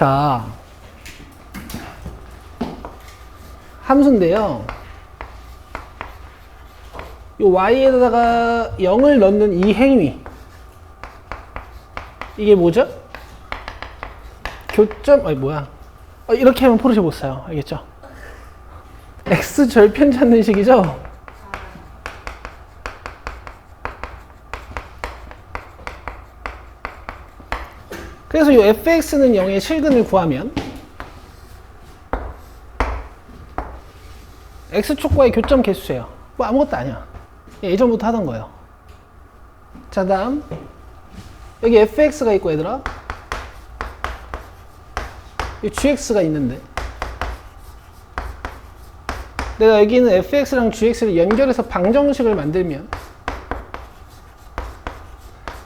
자, 함수인데요. 이 y에다가 0을 넣는 이 행위. 이게 뭐죠? 교점, 아니 뭐야. 이렇게 하면 포르쉐 못 사요. 알겠죠? x 절편 찾는 식이죠? 그래서 이 fx는 0의 실근을 구하면 x축과의 교점 개수예요. 뭐 아무것도 아니야. 예전부터 하던 거예요. 자, 다음 여기 fx가 있고 얘들아 이 gx가 있는데 내가 여기는 fx랑 gx를 연결해서 방정식을 만들면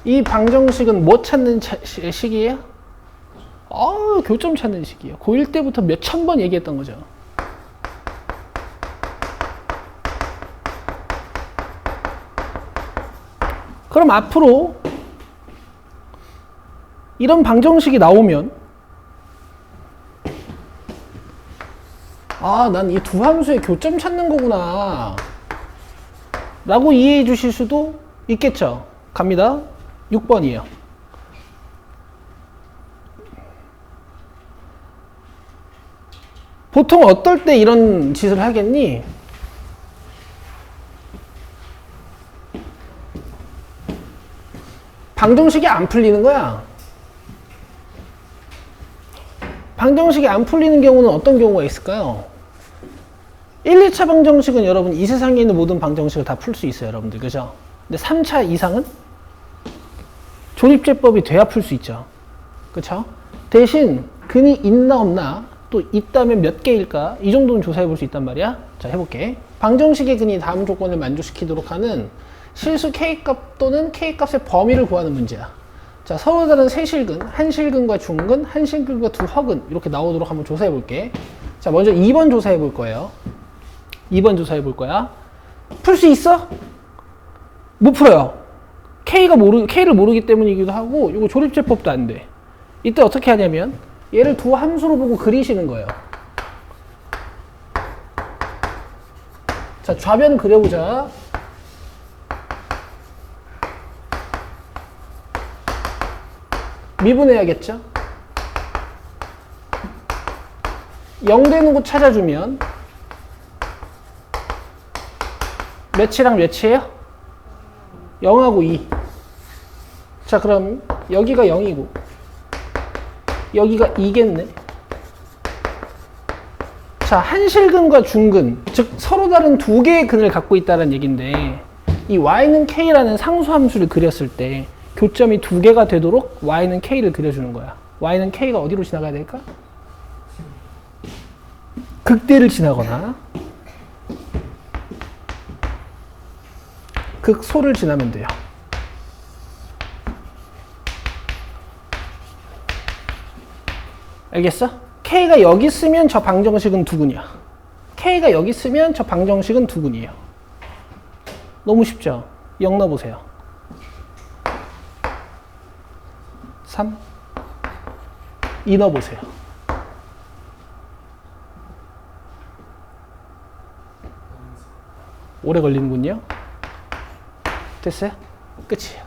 이 방정식은 뭐 찾는 식이에요? 교점 찾는 식이에요. 고1 때부터 몇 천 번 얘기했던 거죠. 그럼 앞으로 이런 방정식이 나오면 난 이 두 함수의 교점 찾는 거구나 라고 이해해 주실 수도 있겠죠. 갑니다. 6번이에요. 보통 어떨 때 이런 짓을 하겠니? 방정식이 안 풀리는 거야. 방정식이 안 풀리는 경우는 어떤 경우가 있을까요? 1, 2차 방정식은 여러분 이 세상에 있는 모든 방정식을 다 풀 수 있어요. 여러분들. 그죠? 근데 3차 이상은 조립제법이 돼야 풀 수 있죠. 그쵸? 대신 근이 있나 없나 또 있다면 몇 개일까? 이 정도는 조사해 볼 수 있단 말이야. 자, 해볼게. 방정식의 근이 다음 조건을 만족시키도록 하는 실수 K값 또는 K값의 범위를 구하는 문제야. 자, 서로 다른 세 실근, 한 실근과 중근, 한 실근과 두 허근 이렇게 나오도록 한번 조사해 볼게. 자, 먼저 2번 조사해 볼 거예요. 2번 조사해 볼 거야. 풀 수 있어? 못 풀어요. K를 모르기 때문이기도 하고 이거 조립제법도 안 돼. 이때 어떻게 하냐면 얘를 두 함수로 보고 그리시는 거예요. 자, 좌변 그려보자. 미분해야겠죠? 0 되는 곳 찾아주면 몇이랑 몇이에요? 0하고 2. 자, 그럼 여기가 0이고 여기가 2겠네. 자, 한 실근과 중근, 즉 서로 다른 두 개의 근을 갖고 있다는 얘기인데 이 y는 k라는 상수함수를 그렸을 때 교점이 두 개가 되도록 y는 k를 그려주는 거야. y는 k가 어디로 지나가야 될까? 극대를 지나거나 극소를 지나면 돼요. 알겠어? k가 여기 있으면 저 방정식은 두근이야. k가 여기 있으면 저 방정식은 두근이에요. 너무 쉽죠? 0 넣어보세요. 3, 2 넣어보세요. 오래 걸리는군요. 됐어요? 끝이에요.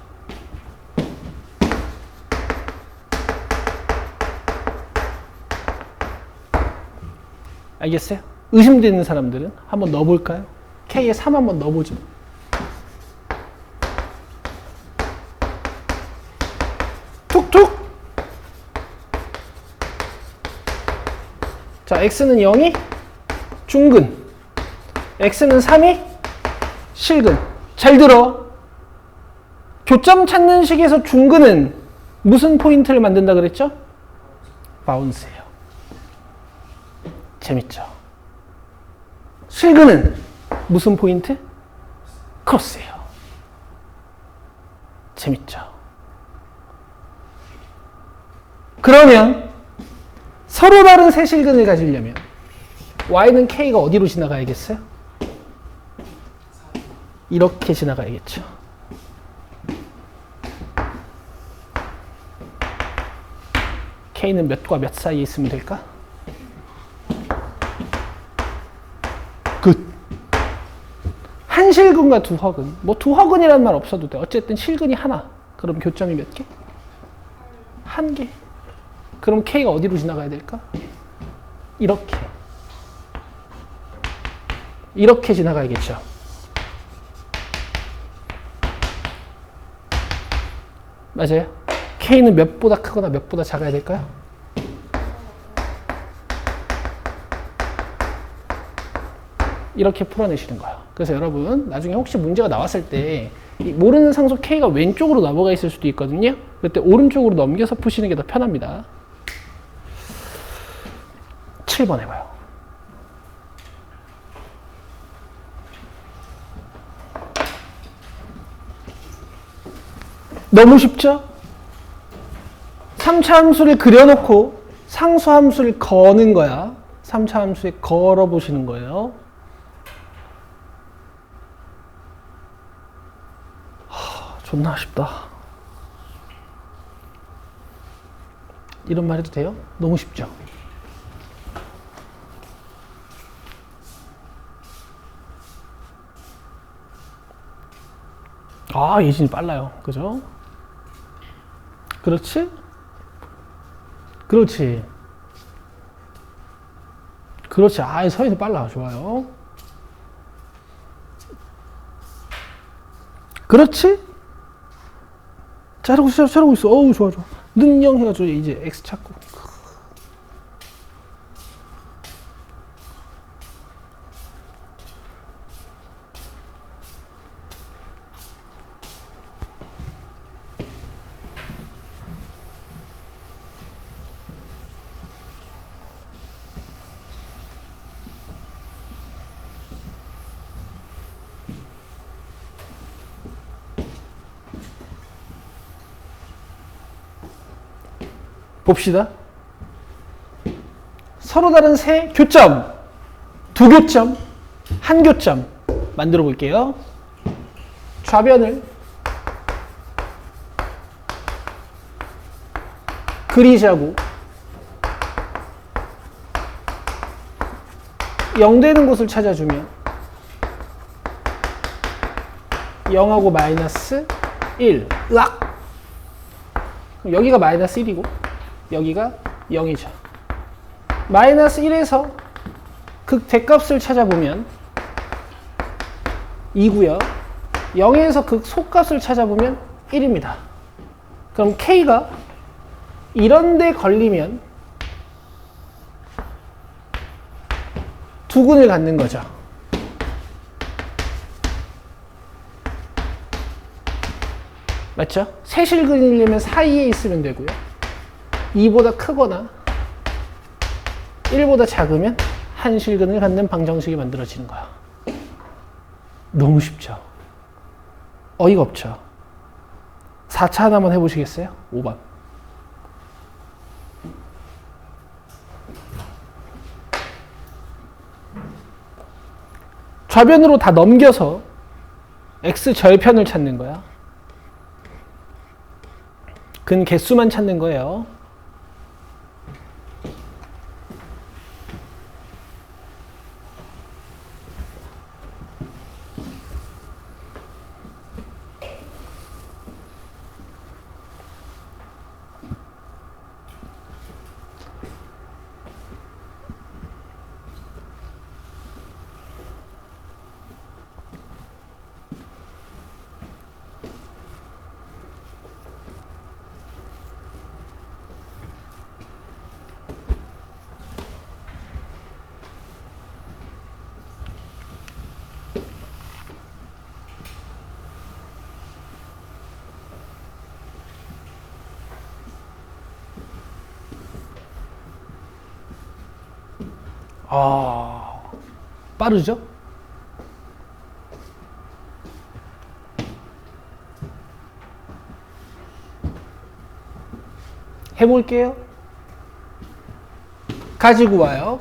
알겠어요? 의심되는 사람들은 한번 넣어볼까요? K에 3 한번 넣어보죠. 툭툭! 자, X는 0이 중근, X는 3이 실근. 잘 들어. 교점 찾는 식에서 중근은 무슨 포인트를 만든다 그랬죠? 바운스예요. 재밌죠? 실근은 무슨 포인트? 크로스예요. 재밌죠? 그러면 서로 다른 세 실근을 가지려면 y는 k가 어디로 지나가야겠어요? 이렇게 지나가야겠죠. K는 몇과 몇 사이에 있으면 될까? 굿. 한 실근과 두 허근. 뭐 두 허근이라는 말 없어도 돼. 어쨌든 실근이 하나. 그럼 교점이 몇 개? 한 개. 그럼 K가 어디로 지나가야 될까? 이렇게. 이렇게 지나가야겠죠. 맞아요? K는 몇보다 크거나 몇보다 작아야 될까요? 이렇게 풀어내시는 거예요. 그래서 여러분 나중에 혹시 문제가 나왔을 때 모르는 상수 K가 왼쪽으로 넘어가 있을 수도 있거든요. 그때 오른쪽으로 넘겨서 푸시는 게 더 편합니다. 7번 해봐요. 너무 쉽죠? 3차 함수를 그려놓고 상수 함수를 거는 거야. 3차 함수에 걸어보시는 거예요. 존나 쉽다. 이런 말 해도 돼요? 너무 쉽죠? 아, 예진이 빨라요. 그죠? 그렇지? 그렇지. 그렇지. 아, 서희도 빨라. 좋아요. 그렇지? 잘하고 있어. 어우, 좋아. 능령 해가지고 이제 X 찾고. 봅시다. 서로 다른 세 교점, 두 교점, 한 교점 만들어 볼게요. 좌변을 그리자고 0 되는 곳을 찾아주면 0하고 마이너스 1. 으악! 그럼 여기가 마이너스 1이고 여기가 0이죠. 마이너스 1에서 극 대값을 찾아보면 2고요. 0에서 극 소값을 찾아보면 1입니다. 그럼 K가 이런 데 걸리면 두근을 갖는 거죠. 맞죠? 세실근이려면 사이에 있으면 되고요. 2보다 크거나 1보다 작으면 한 실근을 갖는 방정식이 만들어지는 거야. 너무 쉽죠? 어이가 없죠? 4차 하나만 해보시겠어요? 5번. 좌변으로 다 넘겨서 x 절편을 찾는 거야. 근 개수만 찾는 거예요. 빠르죠? 해볼게요. 가지고 와요.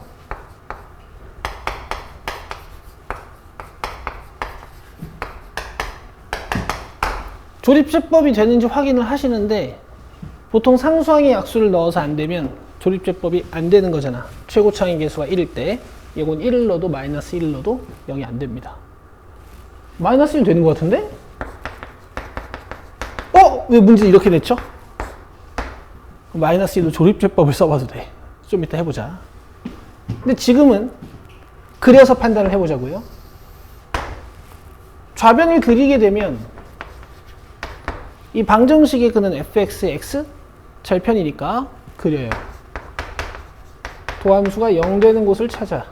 조립제법이 되는지 확인을 하시는데 보통 상수항의 약수를 넣어서 안 되면 조립제법이 안 되는 거잖아. 최고차항의 개수가 1일 때 이건 1을 넣어도 마이너스 1을 넣어도 0이 안 됩니다. 마이너스 1 되는 것 같은데? 왜 문제 이렇게 냈죠? 마이너스 1로 조립제법을 써봐도 돼. 좀 이따 해보자. 근데 지금은 그려서 판단을 해보자고요. 좌변을 그리게 되면 이 방정식의 근은 fx의 x 절편이니까 그려요. 도함수가 0 되는 곳을 찾아.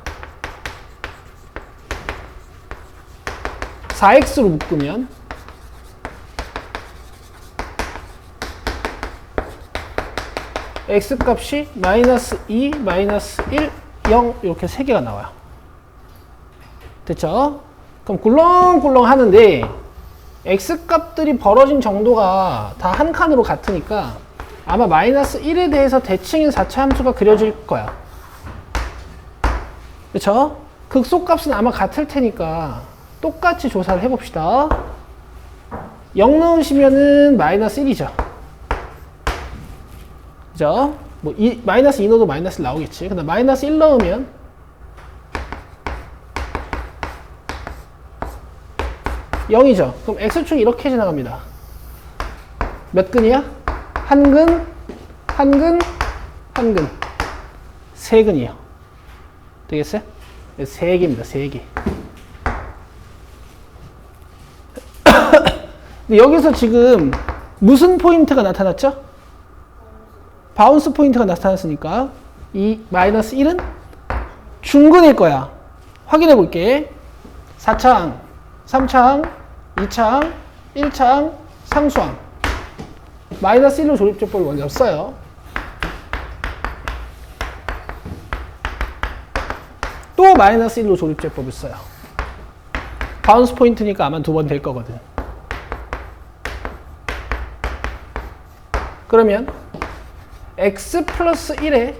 4x로 묶으면 x값이 마이너스 2, 마이너스 1, 0 이렇게 3개가 나와요. 됐죠? 그럼 꿀렁꿀렁 하는데 x값들이 벌어진 정도가 다 한 칸으로 같으니까 아마 마이너스 1에 대해서 대칭인 4차 함수가 그려질 거야. 그쵸? 극소값은 아마 같을 테니까 똑같이 조사를 해봅시다. 0 넣으시면은 마이너스 1이죠. 그죠? 마이너스 2 넣어도 마이너스 1 나오겠지. 근데 마이너스 1 넣으면 (0이죠) 그럼 x축이 이렇게 지나갑니다. 몇 근이야? 한 근, 한 근, 한 근. 세 근이요. 되겠어요? 세 개입니다. 세 개. 근데 여기서 지금 무슨 포인트가 나타났죠? 바운스 포인트가 나타났으니까 이 마이너스 1은 중근일 거야. 확인해 볼게. 4차항, 3차항, 2차항, 1차항, 상수항. 마이너스 1로 조립제법을 먼저 써요. 또 마이너스 1로 조립제법을 써요. 바운스 포인트니까 아마 2번 될 거거든. 그러면 x 플러스 1의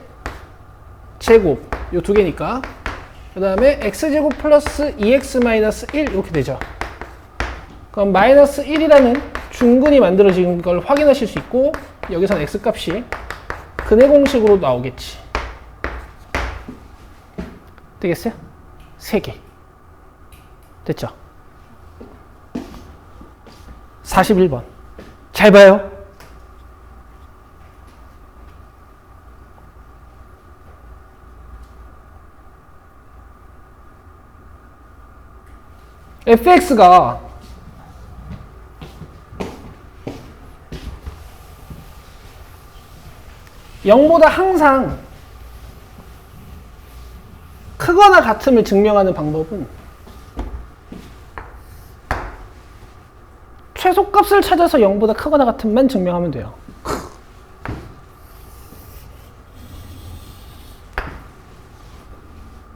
제곱, 요 두 개니까 그 다음에 x제곱 플러스 2x 마이너스 1 이렇게 되죠. 그럼 마이너스 1이라는 중근이 만들어진 걸 확인하실 수 있고 여기서는 x값이 근의 공식으로 나오겠지. 되겠어요? 3개. 됐죠? 41번. 잘 봐요. fx가 (0보다) 항상 크거나 같음을 증명하는 방법은 최소값을 찾아서 0보다 크거나 같음만 증명하면 돼요.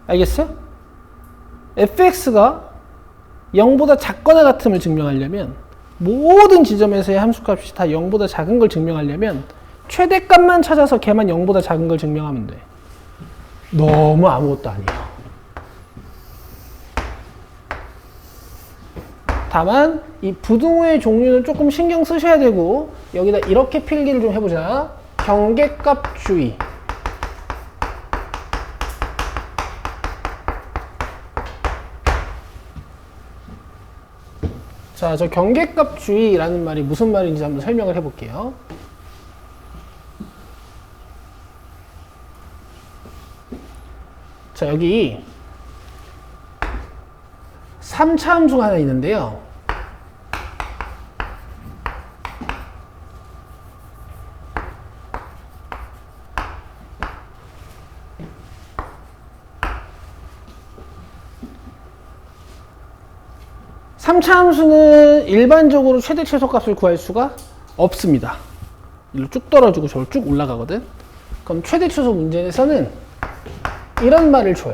알겠어요? fx가 0보다 작거나 같음을 증명하려면 모든 지점에서의 함수값이 다 0보다 작은 걸 증명하려면 최대값만 찾아서 걔만 0보다 작은 걸 증명하면 돼. 너무 아무것도 아니에요. 다만 이 부등호의 종류는 조금 신경 쓰셔야 되고 여기다 이렇게 필기를 좀 해보자. 경계값 주의. 자, 저 경계값 주의라는 말이 무슨 말인지 한번 설명을 해볼게요. 자, 여기 3차 함수가 하나 있는데요. (3차) 함수는 일반적으로 최대 최소값을 구할 수가 없습니다. 일로 쭉 떨어지고 저로 쭉 올라가거든. 그럼 최대 최소 문제에서는 이런 말을 줘요.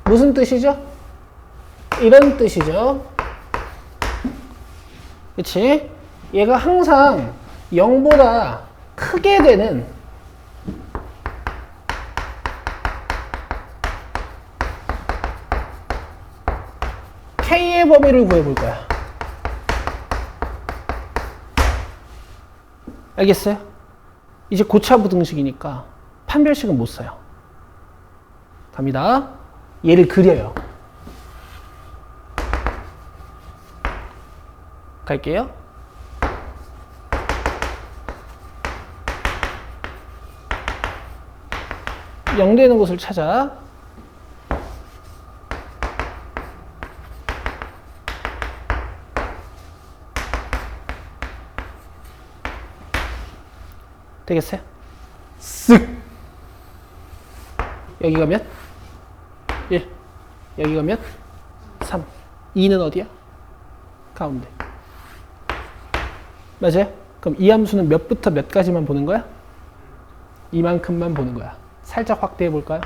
무슨 뜻이죠? 이런 뜻이죠. 그치? 얘가 항상 0보다 크게 되는 K의 범위를 구해볼 거야. 알겠어요? 이제 고차부등식이니까 판별식은 못 써요. 갑니다. 얘를 그려요. 갈게요. 영 되는 곳을 찾아. 되겠어요? 쓱! 여기가 몇? 1. 여기가 몇? 3. 2는 어디야? 가운데. 맞아요? 그럼 이 함수는 몇부터 몇까지만 보는 거야? 이만큼만 보는 거야. 살짝 확대해 볼까요?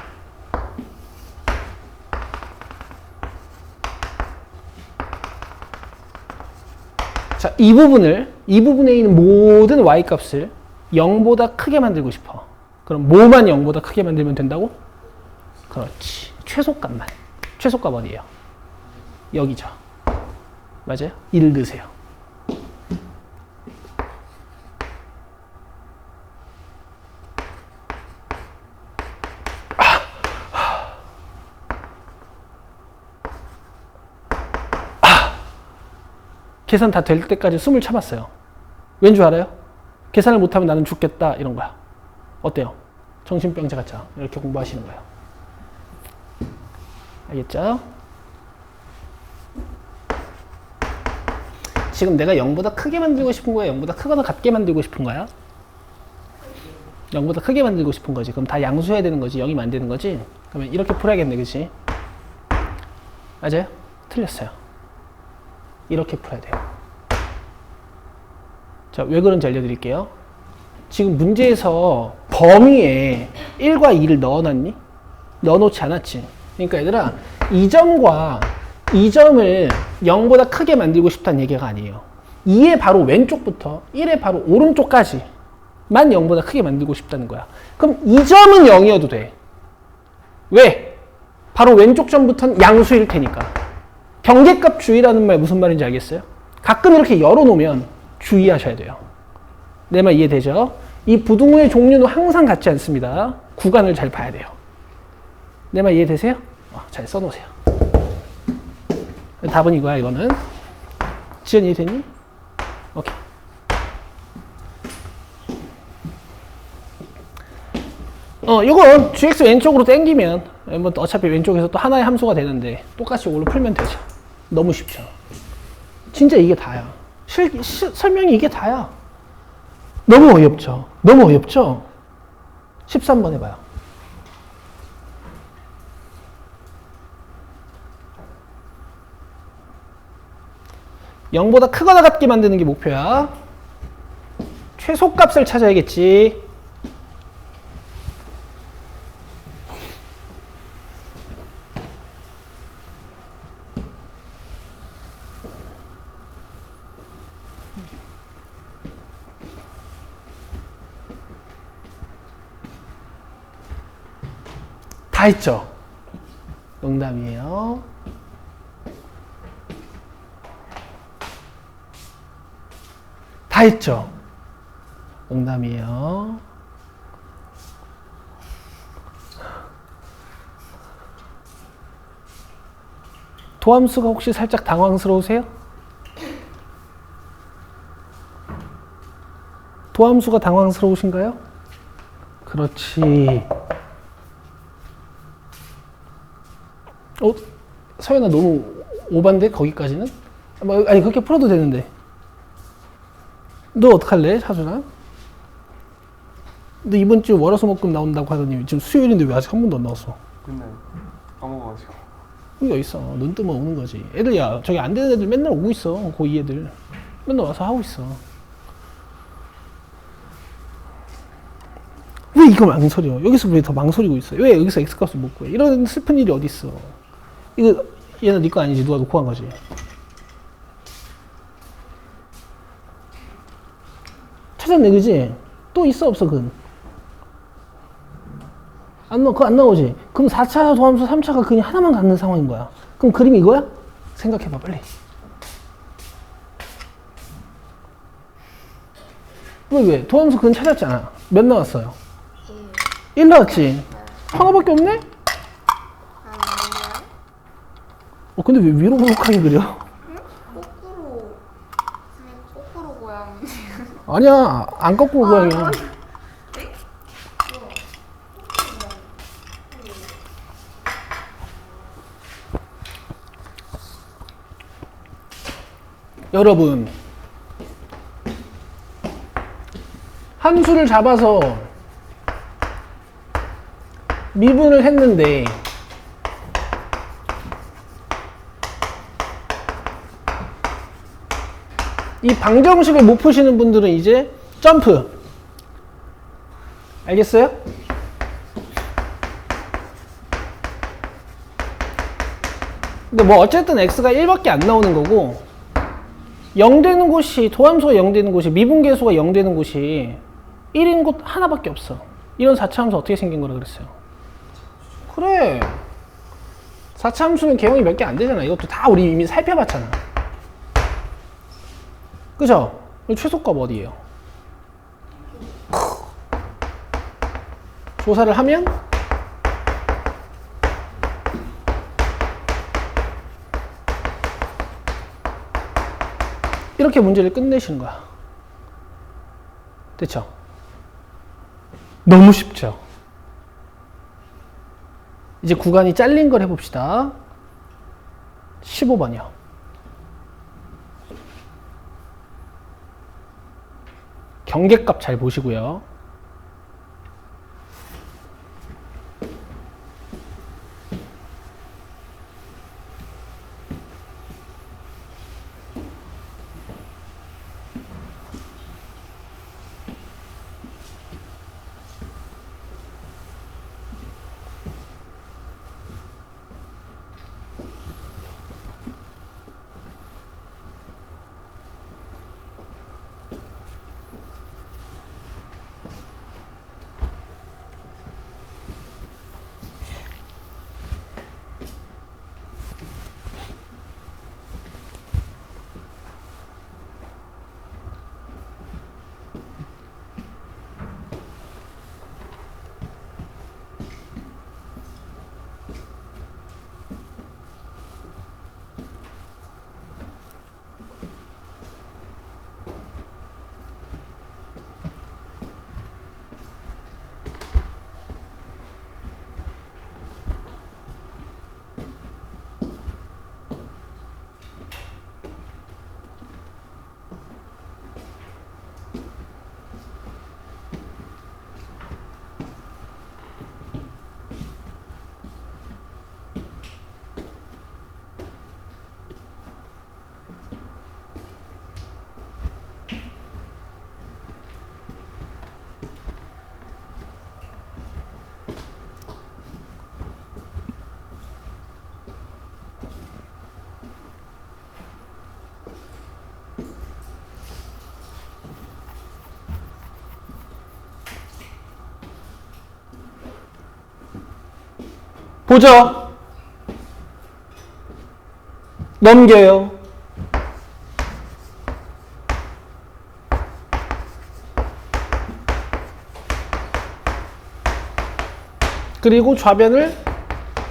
자, 이 부분에 있는 모든 y 값을 0보다 크게 만들고 싶어. 그럼 뭐만 0보다 크게 만들면 된다고? 그렇지. 최소값만. 최소값 어디예요? 여기죠. 맞아요? 1을 넣으세요. 계산 다 될 때까지 숨을 참았어요. 왠 줄 알아요? 계산을 못하면 나는 죽겠다 이런 거야. 어때요? 정신병자 같죠? 이렇게 공부하시는 거예요. 알겠죠? 지금 내가 0보다 크게 만들고 싶은 거야? 0보다 크거나 같게 만들고 싶은 거야? 0보다 크게 만들고 싶은 거지. 그럼 다 양수해야 되는 거지. 0이면 안 되는 거지. 그러면 이렇게 풀어야겠네. 그치? 맞아요? 틀렸어요. 이렇게 풀어야 돼요. 자, 왜 그런지 알려드릴게요. 지금 문제에서 범위에 1과 2를 넣어놨니? 넣어놓지 않았지. 그러니까 얘들아, 이 점과 이 점을 0보다 크게 만들고 싶다는 얘기가 아니에요. 2의 바로 왼쪽부터 1의 바로 오른쪽까지만 0보다 크게 만들고 싶다는 거야. 그럼 이 점은 0이어도 돼. 왜? 바로 왼쪽 점부터는 양수일 테니까. 경계값 주의라는 말 무슨 말인지 알겠어요? 가끔 이렇게 열어놓으면 주의하셔야 돼요. 내 말 이해되죠? 이 부등호의 종류는 항상 같지 않습니다. 구간을 잘 봐야 돼요. 내 말 이해되세요? 잘 써놓으세요. 답은 이거야, 이거는. 지연 이해되니? 오케이. 이거 gx 왼쪽으로 당기면 뭐 어차피 왼쪽에서 또 하나의 함수가 되는데 똑같이 이걸로 풀면 되죠. 너무 쉽죠. 진짜 이게 다야. 설명이 이게 다야. 너무 어이없죠. 너무 어이없죠. 13번 해봐요. (0보다) 크거나 같게 만드는 게 목표야. 최소값을 찾아야겠지. 다 했죠? 농담이에요. 다 했죠? 농담이에요. 도함수가 혹시 살짝 당황스러우세요? 도함수가 당황스러우신가요? 그렇지. 서연아 너무 오반데 거기까지는? 아니 그렇게 풀어도 되는데. 너 어떡할래, 사준아? 너 이번 주 월화수목금 나온다고 하더니 지금 수요일인데 왜 아직 한 번도 안 나왔어? 맨날 까먹어가지고. 여기 있어. 눈 뜨면 오는 거지. 애들, 야, 저기 안 되는 애들 맨날 오고 있어. 고2 애들. 맨날 와서 하고 있어. 왜 이거 망설여? 여기서 왜 더 망설이고 있어? 왜 여기서 X값을 못 구해? 이런 슬픈 일이 어딨어. 이거, 얘는 네 거 아니지. 누가 놓고 간 거지. 찾았네, 그지? 또 있어, 없어, 그건? 그거 안 나오지? 그럼 4차 도함수 3차가 그냥 하나만 갖는 상황인 거야. 그럼 그림이 이거야? 생각해봐, 빨리. 왜? 도함수 근 찾았잖아. 몇 나왔어요? 1 나왔지? 하나밖에 없네? 근데 왜 위로 볼록하게 그려? 거꾸로 거꾸로 고양. 아니야, 안 거꾸로 고양이야. 여러분, 함수를 잡아서 미분을 했는데 이 방정식을 못 푸시는 분들은 이제 점프. 알겠어요? 근데 뭐 어쨌든 x가 1밖에 안 나오는 거고 0 되는 곳이, 도함수가 0 되는 곳이, 미분계수가 0 되는 곳이 1인 곳 하나밖에 없어. 이런 4차 함수 어떻게 생긴 거라 그랬어요? 그래. 4차 함수는 개형이 몇 개 안 되잖아. 이것도 다 우리 이미 살펴봤잖아. 그죠? 최소값 어디예요? 조사를 하면 이렇게 문제를 끝내시는 거야. 됐죠? 너무 쉽죠? 이제 구간이 잘린 걸 해봅시다. 15번이요. 경계값 잘 보시고요. 보죠. 넘겨요. 그리고 좌변을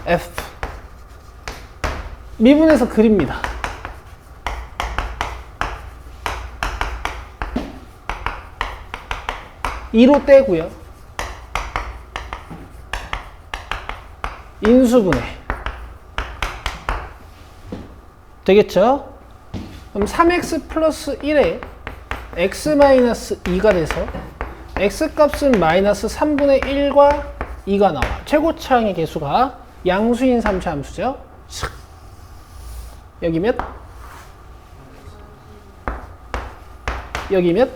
F. 미분해서 그립니다. (2로) 떼고요. 인수분해. 되겠죠? 그럼 3x 플러스 1에 x 마이너스 2가 돼서 x 값은 마이너스 3분의 1과 2가 나와. 최고차항의 개수가 양수인 3차 함수죠. 여기 몇? 여기 몇?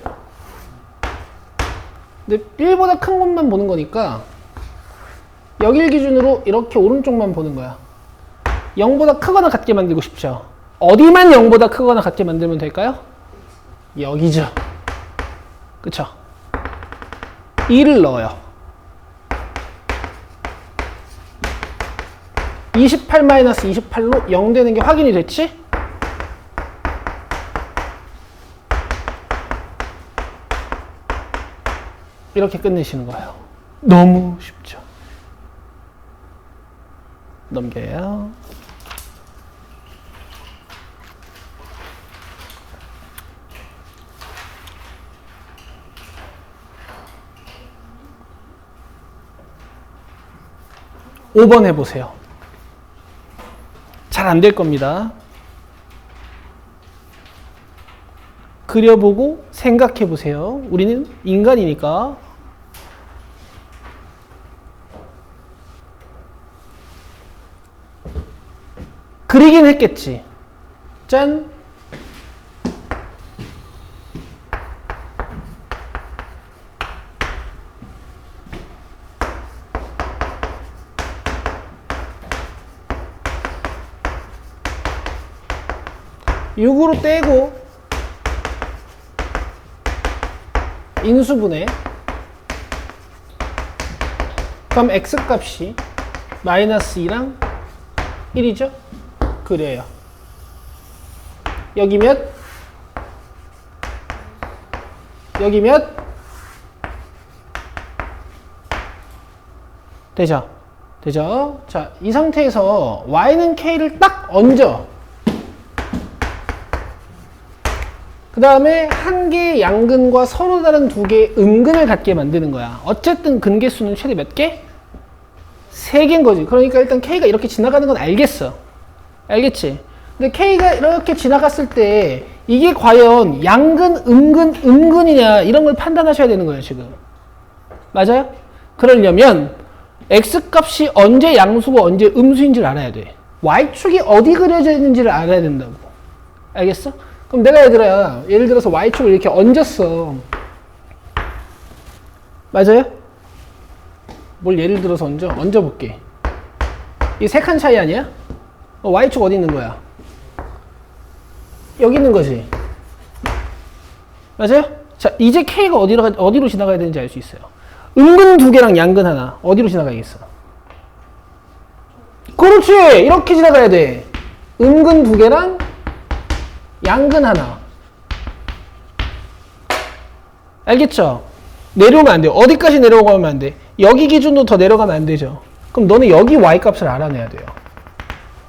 근데 1보다 큰 것만 보는 거니까 여길 기준으로 이렇게 오른쪽만 보는 거야. 0보다 크거나 같게 만들고 싶죠. 어디만 0보다 크거나 같게 만들면 될까요? 여기죠. 그쵸? 2를 넣어요. 28-28로 0 되는 게 확인이 됐지? 이렇게 끝내시는 거예요. 너무 쉽죠. 넘겨요. 오 번 해보세요. 잘 안 될 겁니다. 그려보고 생각해 보세요. 우리는 인간이니까. 그리긴 했겠지. 짠. 육으로 떼고 인수분해. 그럼 x값이 마이너스 2랑 1이죠? 그래요. 여기 몇? 여기 몇? 되죠? 되죠? 자, 이 상태에서 y는 k를 딱 얹어. 그 다음에 한 개의 양근과 서로 다른 두 개의 음근을 갖게 만드는 거야. 어쨌든 근계수는 최대 몇 개? 3개인 거지. 그러니까 일단 k가 이렇게 지나가는 건 알겠어. 알겠지? 근데 k가 이렇게 지나갔을 때 이게 과연 양근, 음근이냐 이런 걸 판단하셔야 되는 거예요, 지금. 맞아요? 그러려면 x값이 언제 양수고 언제 음수인지를 알아야 돼. y축이 어디 그려져 있는지를 알아야 된다고. 알겠어? 그럼 내가 얘들아, 예를 들어서 y축을 이렇게 얹었어. 맞아요? 뭘 예를 들어서 얹어볼게. 이 3칸 차이 아니야? y축 어디 있는 거야? 여기 있는 거지. 맞아요? 자, 이제 k가 어디로 지나가야 되는지 알 수 있어요. 음근 2개랑 양근 하나. 어디로 지나가야겠어? 그렇지! 이렇게 지나가야 돼. 음근 2개랑 양근 하나. 알겠죠? 내려오면 안 돼요. 어디까지 내려가면 안 돼? 여기 기준으로 더 내려가면 안 되죠. 그럼 너는 여기 y값을 알아내야 돼요.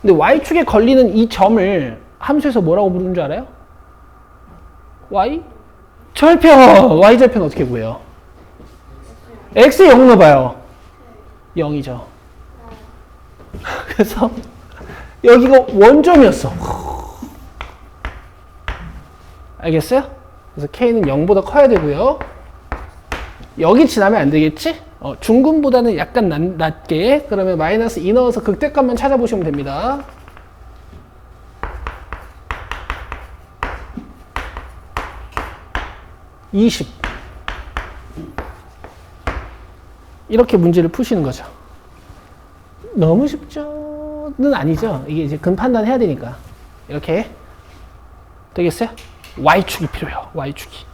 근데 y축에 걸리는 이 점을 함수에서 뭐라고 부르는 줄 알아요? y? 절편! y 절편 어떻게 구해요? x에 0 넣어봐요. 0이죠. 그래서 여기가 원점이었어. 알겠어요? 그래서 k는 0보다 커야 되고요. 여기 지나면 안 되겠지? 중근보다는 약간 낮게. 그러면 마이너스 2 넣어서 극대값만 찾아보시면 됩니다. (20) 이렇게 문제를 푸시는 거죠. 너무 쉽죠?는 아니죠. 이게 이제 근판단 해야 되니까. 이렇게 되겠어요? y축이 필요해요. y축이.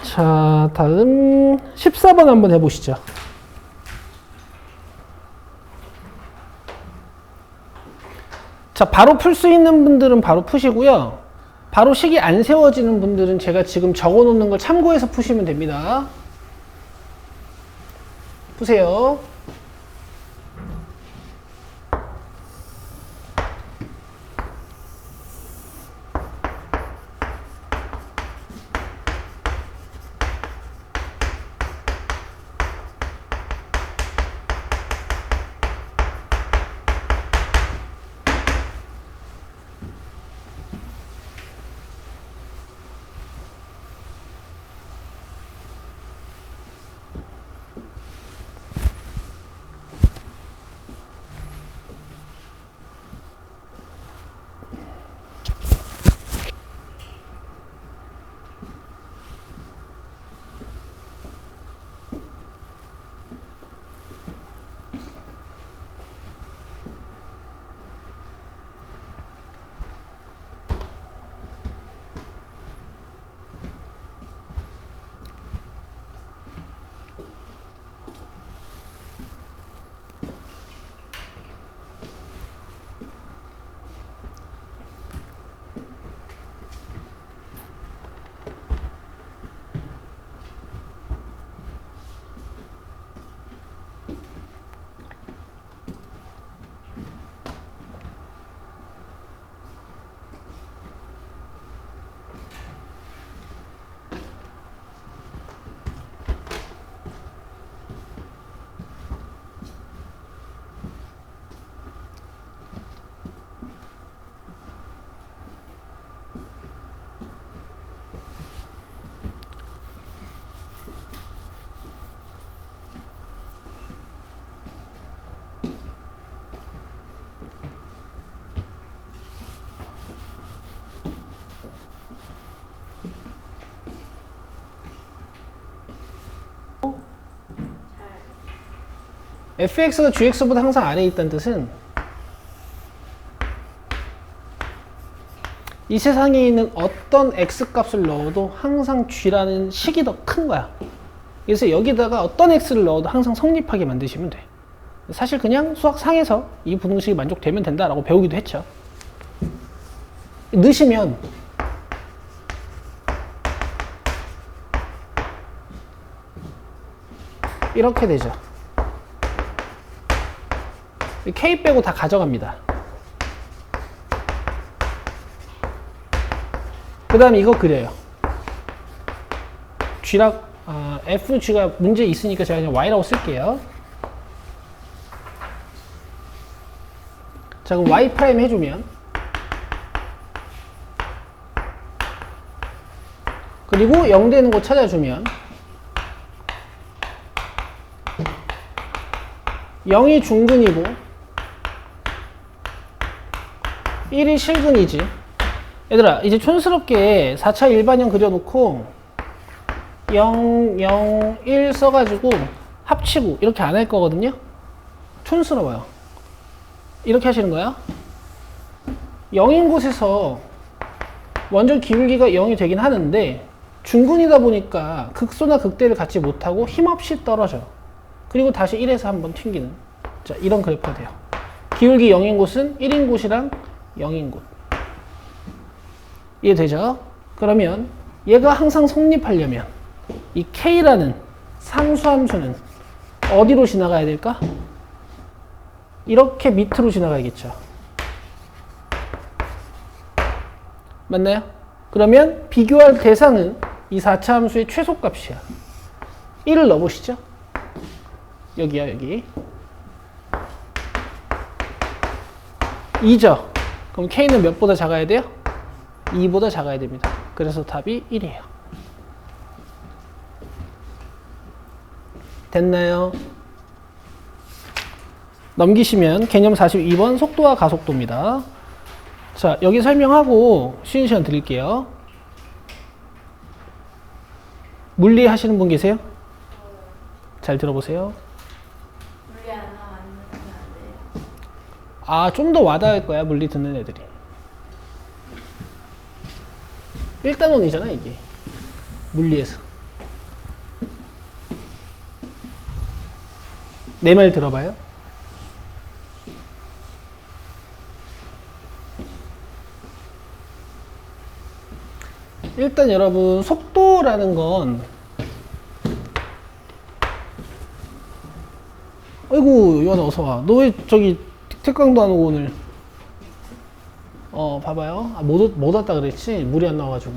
자, 다음 14번 한번 해보시죠. 자, 바로 풀 수 있는 분들은 바로 푸시고요. 바로 식이 안 세워지는 분들은 제가 지금 적어 놓는 걸 참고해서 푸시면 됩니다. 푸세요. fx가 gx보다 항상 아래에 있다는 뜻은 이 세상에 있는 어떤 x값을 넣어도 항상 g라는 식이 더 큰 거야. 그래서 여기다가 어떤 x를 넣어도 항상 성립하게 만드시면 돼. 사실 그냥 수학상에서 이 부등식이 만족되면 된다라고 배우기도 했죠. 넣으시면 이렇게 되죠. k 빼고 다 가져갑니다. 그 다음에 이거 그려요. fg가 문제 있으니까 제가 그냥 y라고 쓸게요. 자, 그럼 y 프라임 해주면, 그리고 0 되는 곳 찾아주면 0이 중근이고 1이 실근이지. 얘들아, 이제 촌스럽게 4차 일반형 그려놓고 0, 0, 1 써가지고 합치고 이렇게 안 할 거거든요. 촌스러워요. 이렇게 하시는 거야. 0인 곳에서 원전 기울기가 0이 되긴 하는데 중근이다 보니까 극소나 극대를 갖지 못하고 힘없이 떨어져. 그리고 다시 1에서 한번 튕기는. 자, 이런 그래프가 돼요. 기울기 0인 곳은 1인 곳이랑 0인 곳. 이해되죠? 그러면 얘가 항상 성립하려면 이 k라는 상수함수는 어디로 지나가야 될까? 이렇게 밑으로 지나가야겠죠. 맞나요? 그러면 비교할 대상은 이 4차 함수의 최소값이야. 1을 넣어보시죠. 여기야, 여기. 2죠. 그럼 k는 몇보다 작아야 돼요? 2보다 작아야 됩니다. 그래서 답이 1이에요. 됐나요? 넘기시면 개념 42번 속도와 가속도입니다. 자, 여기 설명하고 쉬는 시간 드릴게요. 물리 하시는 분 계세요? 잘 들어보세요. 물리 하나 안 넣으면 안 돼요. 아, 좀 더 와닿을 거야, 물리 듣는 애들이. 1단원이잖아, 이게. 물리에서. 내 말 들어봐요. 일단 여러분, 속도라는 건, 아이고, 요한아, 어서와. 너 왜 저기 특강도 안 오고 오늘? 봐봐요. 아, 못 왔다 그랬지? 물이 안 나와가지고.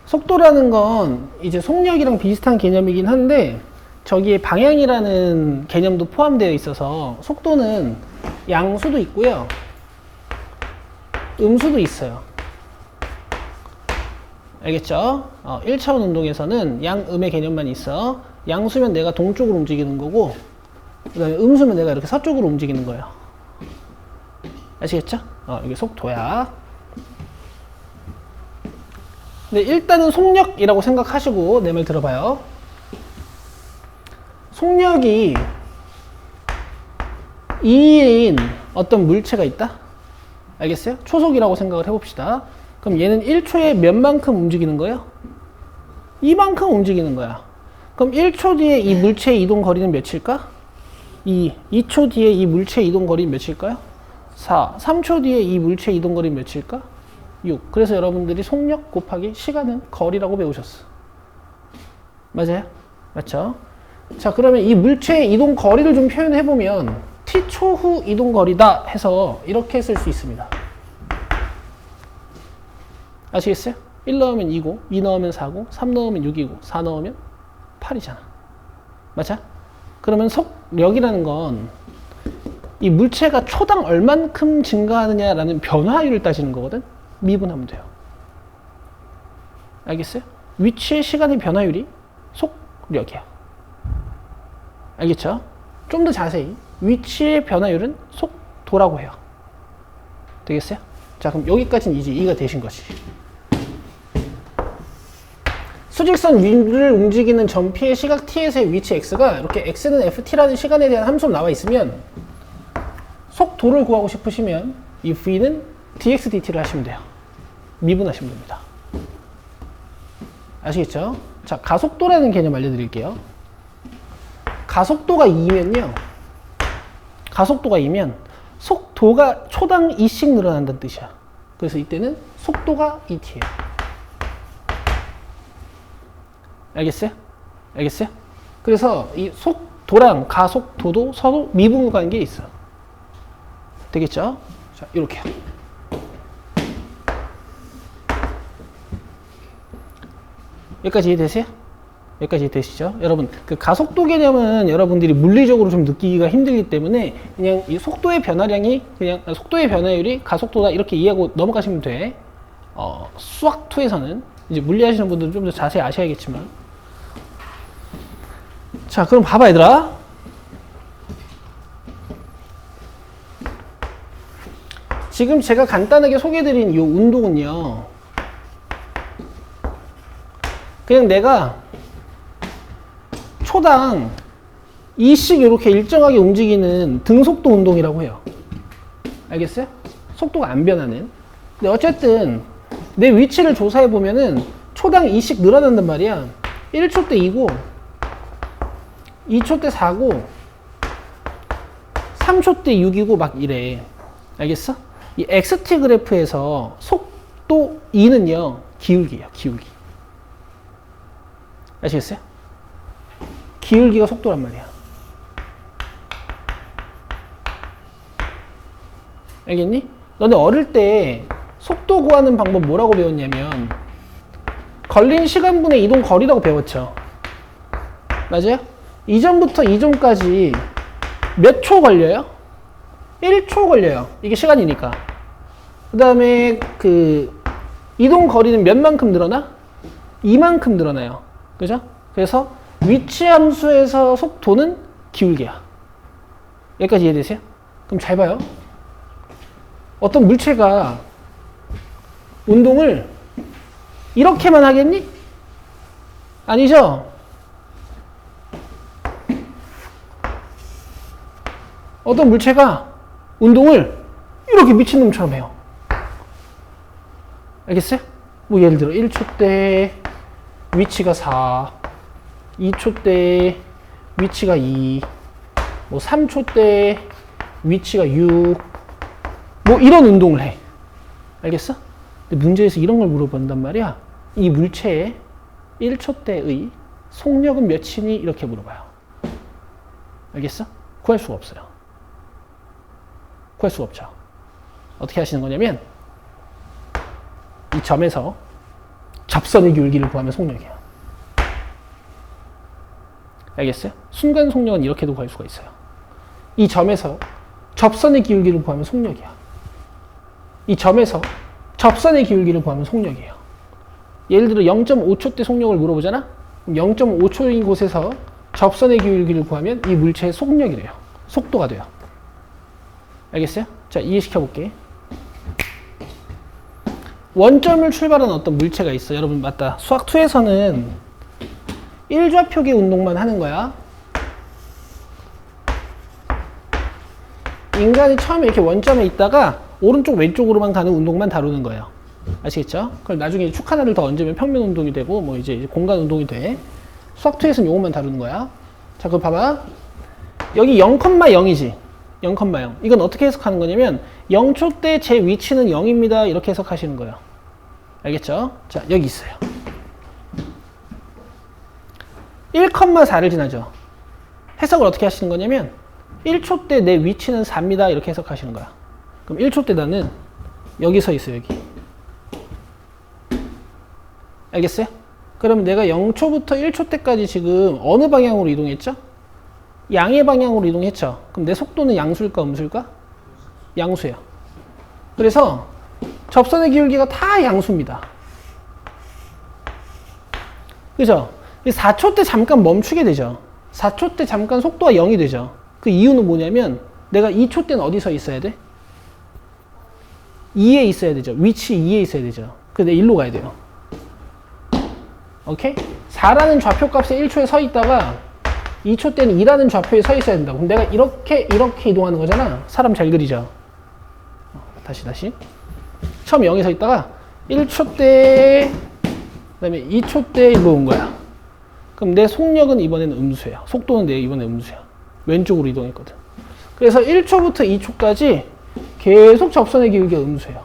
속도라는 건 이제 속력이랑 비슷한 개념이긴 한데, 저기에 방향이라는 개념도 포함되어 있어서, 속도는 양수도 있고요. 음수도 있어요. 알겠죠? 1차원 운동에서는 양음의 개념만 있어. 양수면 내가 동쪽으로 움직이는 거고, 그 다음에 음수면 내가 이렇게 서쪽으로 움직이는 거예요. 아시겠죠? 이게 속도야. 근데 일단은 속력이라고 생각하시고 내 말 들어봐요. 속력이 2인 어떤 물체가 있다? 알겠어요? 초속이라고 생각을 해봅시다. 그럼 얘는 1초에 몇 만큼 움직이는 거예요? 이만큼 움직이는 거야. 그럼 1초 뒤에 이 물체의 이동 거리는 몇일까? 2. 2초 뒤에 이 물체의 이동 거리는 몇일까요? 4. 3초 뒤에 이 물체의 이동 거리는 몇일까? 6. 그래서 여러분들이 속력 곱하기 시간은 거리라고 배우셨어. 맞아요? 맞죠? 자, 그러면 이 물체의 이동 거리를 좀 표현해보면 t초 후 이동 거리다 해서 이렇게 쓸 수 있습니다. 아시겠어요? 1 넣으면 2고, 2 넣으면 4고, 3 넣으면 6이고, 4 넣으면 8이잖아. 맞아? 그러면 속력이라는 건 이 물체가 초당 얼만큼 증가하느냐라는 변화율을 따지는 거거든? 미분하면 돼요. 알겠어요? 위치의 시간의 변화율이 속력이야. 알겠죠? 좀 더 자세히 위치의 변화율은 속도라고 해요. 되겠어요? 자, 그럼 여기까지는 이제 이해가 되신 거지. 수직선 위를 움직이는 점피의 시각 t에서의 위치 x가 이렇게 x는 ft라는 시간에 대한 함수로 나와 있으면 속도를 구하고 싶으시면 이 v는 dx dt를 하시면 돼요. 미분하시면 됩니다. 아시겠죠? 자, 가속도라는 개념 알려드릴게요. 가속도가 2면요. 가속도가 2면 속도가 초당 2씩 늘어난다는 뜻이야. 그래서 이때는 속도가 2t예요. 알겠어요? 알겠어요? 그래서 이 속도랑 가속도도 서로 미분 관계에 있어. 되겠죠? 자, 이렇게요. 여기까지 이해되세요? 여기까지 이해되시죠? 여러분, 그 가속도 개념은 여러분들이 물리적으로 좀 느끼기가 힘들기 때문에 그냥 이 속도의 변화량이 그냥 속도의 변화율이 가속도다 이렇게 이해하고 넘어가시면 돼. 수학2에서는 이제 물리하시는 분들은 좀 더 자세히 아셔야겠지만. 자, 그럼 봐봐, 얘들아. 지금 제가 간단하게 소개해드린 이 운동은요, 그냥 내가 초당 2씩 이렇게 일정하게 움직이는 등속도 운동이라고 해요. 알겠어요? 속도가 안 변하는. 근데 어쨌든 내 위치를 조사해 보면은 초당 2씩 늘어난단 말이야. 1초 때 2고 2초 때 4고 3초 때 6이고 막 이래. 알겠어? 이 XT 그래프에서 속도 2는요 기울기예요. 기울기. 아시겠어요? 기울기가 속도란 말이야. 알겠니? 너네 어릴 때 속도 구하는 방법 뭐라고 배웠냐면 걸린 시간분의 이동 거리라고 배웠죠. 맞아요? 이점부터 이점까지 몇 초 걸려요? 1초 걸려요. 이게 시간이니까. 그 다음에 그 이동 거리는 몇 만큼 늘어나? 이만큼 늘어나요. 그죠? 그래서 위치 함수에서 속도는 기울기야. 여기까지 이해되세요? 그럼 잘 봐요. 어떤 물체가 운동을 이렇게만 하겠니? 아니죠? 어떤 물체가 운동을 이렇게 미친놈처럼 해요. 알겠어요? 뭐 예를 들어 1초 때 위치가 4, 2초 때 위치가 2, 뭐 3초 때 위치가 6, 뭐 이런 운동을 해. 알겠어? 근데 문제에서 이런 걸 물어본단 말이야. 이 물체의 1초 때의 속력은 몇이니? 이렇게 물어봐요. 알겠어? 구할 수가 없어요. 구할 수가 없죠. 어떻게 하시는 거냐면 이 점에서 접선의 기울기를 구하면 속력이에요. 알겠어요? 순간 속력은 이렇게도 구할 수가 있어요. 이 점에서 접선의 기울기를 구하면 속력이야. 이 점에서 접선의 기울기를 구하면 속력이에요. 예를 들어 0.5초 때 속력을 물어보잖아? 0.5초인 곳에서 접선의 기울기를 구하면 이 물체의 속력이 돼요. 속도가 돼요. 알겠어요? 자, 이해시켜 볼게. 원점을 출발하는 어떤 물체가 있어. 여러분 맞다. 수학2에서는 일좌표기 운동만 하는 거야. 인간이 처음에 이렇게 원점에 있다가 오른쪽 왼쪽으로만 가는 운동만 다루는 거예요. 아시겠죠? 그럼 나중에 축 하나를 더 얹으면 평면 운동이 되고 뭐 이제 공간 운동이 돼. 수학2에서는 요것만 다루는 거야. 자, 그럼 봐봐. 여기 0,0이지. 0,0. 이건 어떻게 해석하는 거냐면 0초 때 제 위치는 0입니다. 이렇게 해석하시는 거예요. 알겠죠? 자, 여기 있어요. 1,4를 지나죠. 해석을 어떻게 하시는 거냐면 1초 때 내 위치는 4입니다. 이렇게 해석하시는 거야. 그럼 1초 때 나는 여기 서 있어요. 여기. 알겠어요? 그럼 내가 0초부터 1초 때까지 지금 어느 방향으로 이동했죠? 양의 방향으로 이동했죠. 그럼 내 속도는 양수일까 음수일까? 양수예요. 그래서 접선의 기울기가 다 양수입니다. 그죠? 4초 때 잠깐 멈추게 되죠. 4초 때 잠깐 속도가 0이 되죠. 그 이유는 뭐냐면 내가 2초 때는 어디 서 있어야 돼? 2에 있어야 되죠. 위치 2에 있어야 되죠. 그래서 내가 일로 가야 돼요. 오케이? 4라는 좌표값에 1초에 서 있다가 2초 때는 2라는 좌표에 서 있어야 된다. 그럼 내가 이렇게 이동하는 거잖아. 사람 잘 그리죠? 다시. 처음 0에 서 있다가 1초 때, 그 다음에 2초 때 일로 온 거야. 그럼 내 속력은 이번에는 음수야. 속도는 내 이번에 음수야. 왼쪽으로 이동했거든. 그래서 1초부터 2초까지 계속 접선의 기울기가 음수예요.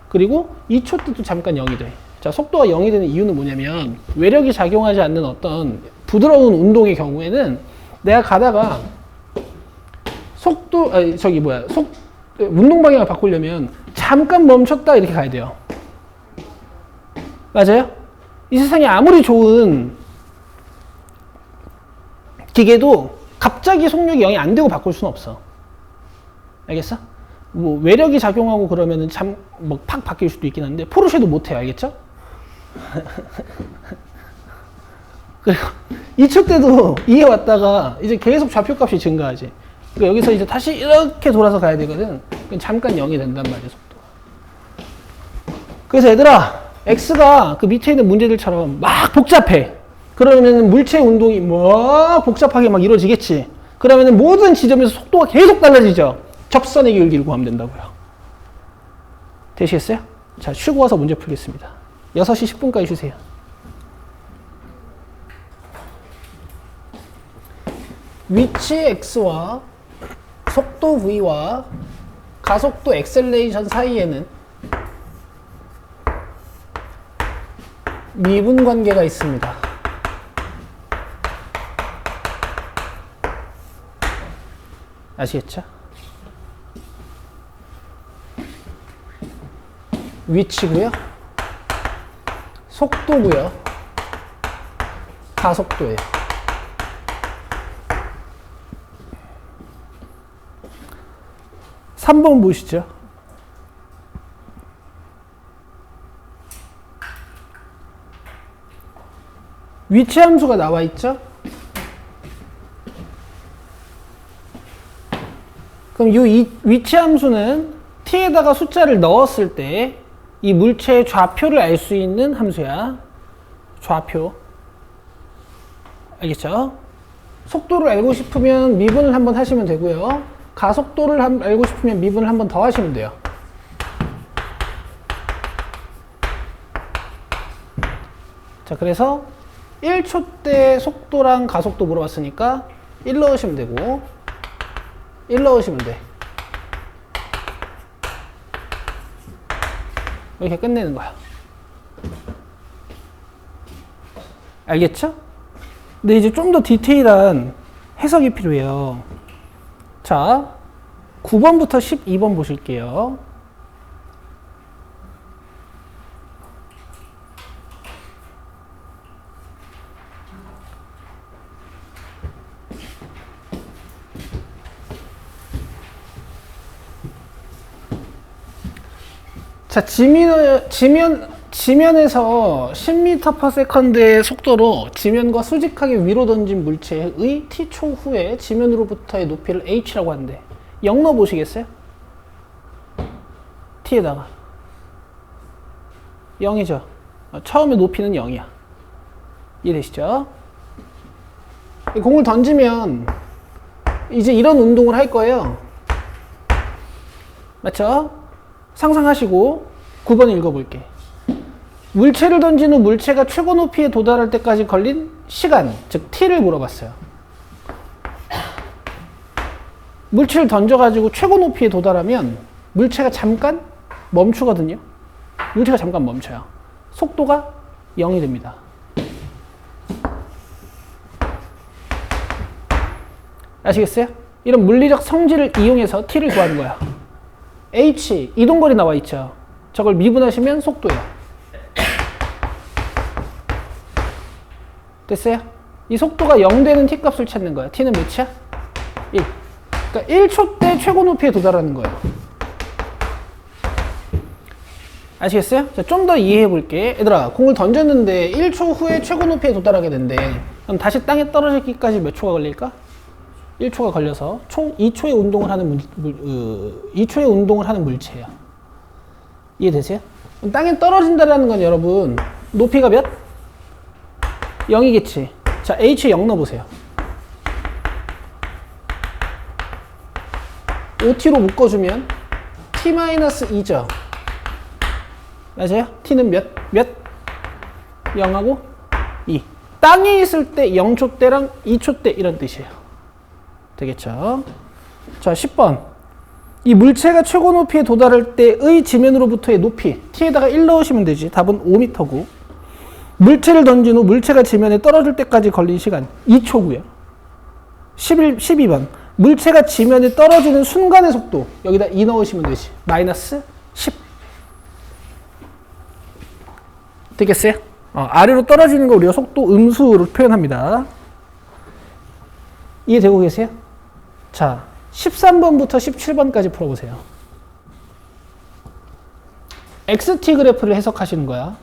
그리고 2초 때도 잠깐 0이 돼. 자, 속도가 0이 되는 이유는 뭐냐면 외력이 작용하지 않는 어떤 부드러운 운동의 경우에는 내가 가다가 운동 방향을 바꾸려면 잠깐 멈췄다 이렇게 가야 돼요. 맞아요? 이 세상에 아무리 좋은 기계도 갑자기 속력이 0이 안 되고 바꿀 수는 없어. 알겠어? 뭐 외력이 작용하고 그러면은 팍 바뀔 수도 있긴 한데 포르쉐도 못해요. 알겠죠? 그리고 2초 때도 2에 왔다가 이제 계속 좌표값이 증가하지. 그러니까 여기서 이제 다시 이렇게 돌아서 가야 되거든. 잠깐 0이 된단 말이야, 속도가. 그래서 얘들아, X가 그 밑에 있는 문제들처럼 막 복잡해. 그러면은 물체 운동이 막 복잡하게 막 이루어지겠지. 그러면은 모든 지점에서 속도가 계속 달라지죠. 접선의 기울기를 구하면 된다고요. 되시겠어요? 자, 쉬고 와서 문제 풀겠습니다. 6시 10분까지 쉬세요. 위치 X와 속도 V와 가속도 엑셀레이션 사이에는 미분 관계가 있습니다. 아시겠죠? 위치고요, 속도고요, 가속도예요. 삼 번 보시죠. 위치 함수가 나와 있죠? 그럼 이 위치 함수는 t에다가 숫자를 넣었을 때 이 물체의 좌표를 알 수 있는 함수야. 좌표. 알겠죠? 속도를 알고 싶으면 미분을 한번 하시면 되고요. 가속도를 알고 싶으면 미분을 한번 더 하시면 돼요. 자, 그래서 1초 때 속도랑 가속도 물어봤으니까 1 넣으시면 되고 1 넣으시면 돼. 이렇게 끝내는 거야. 알겠죠? 근데 이제 좀 더 디테일한 해석이 필요해요. 자, 9번부터 12번 보실게요. 자, 지면에서 10m/s의 속도로 지면과 수직하게 위로 던진 물체의 t초 후에 지면으로부터의 높이를 h라고 하는데 0 넣어보시겠어요? t에다가 0이죠. 처음에 높이는 0이야. 이해되시죠? 공을 던지면 이제 이런 운동을 할 거예요. 맞죠? 상상하시고 9번 읽어볼게. 물체를 던진 후 물체가 최고 높이에 도달할 때까지 걸린 시간, 즉 t를 물어봤어요. 물체를 던져가지고 최고 높이에 도달하면 물체가 잠깐 멈추거든요. 물체가 잠깐 멈춰요. 속도가 0이 됩니다. 아시겠어요? 이런 물리적 성질을 이용해서 t를 구하는 거야. h, 이동거리 나와 있죠. 저걸 미분하시면 속도예요. 됐어요? 이 속도가 0 되는 t 값을 찾는 거야. t는 몇이야? 1. 그러니까 1초 때 최고 높이에 도달하는 거예요. 아시겠어요? 자, 좀 더 이해해 볼게. 얘들아, 공을 던졌는데 1초 후에 최고 높이에 도달하게 된대. 그럼 다시 땅에 떨어지기까지 몇 초가 걸릴까? 1초가 걸려서 총 2초의 운동을 하는 2초의 운동을 하는 물체예요. 이해되세요? 땅에 떨어진다라는 건 여러분 높이가 몇? 0이겠지. 자, h에 0 넣어보세요. OT로 묶어주면 t-2죠. 맞아요? t는 몇? 0하고 2. 땅에 있을 때 0초 때랑 2초 때 이런 뜻이에요. 되겠죠? 자, 10번. 이 물체가 최고 높이에 도달할 때의 지면으로부터의 높이. t에다가 1 넣으시면 되지. 답은 5m고. 물체를 던진 후 물체가 지면에 떨어질 때까지 걸린 시간 2초고요. 12번. 물체가 지면에 떨어지는 순간의 속도. 여기다 2 넣으시면 되지. 마이너스 10. 되겠어요? 아래로 떨어지는 거 우리가 속도 음수로 표현합니다. 이해되고 계세요? 자, 13번부터 17번까지 풀어보세요. XT 그래프를 해석하시는 거야.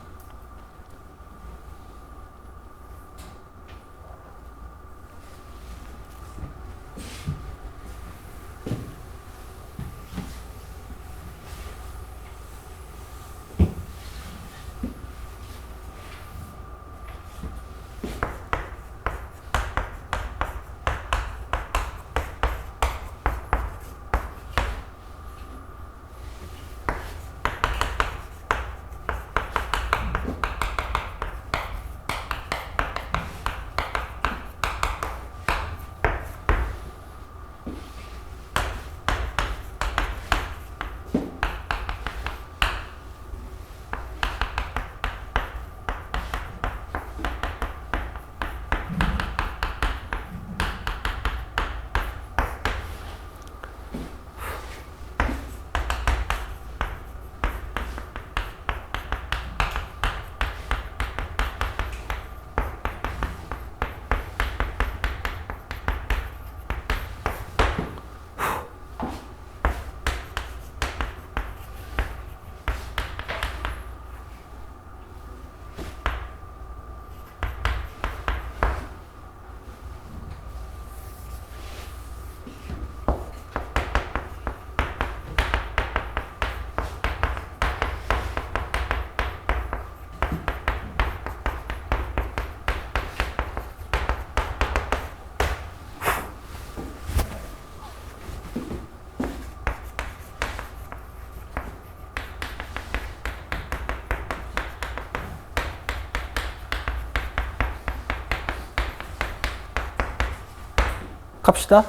갑시다.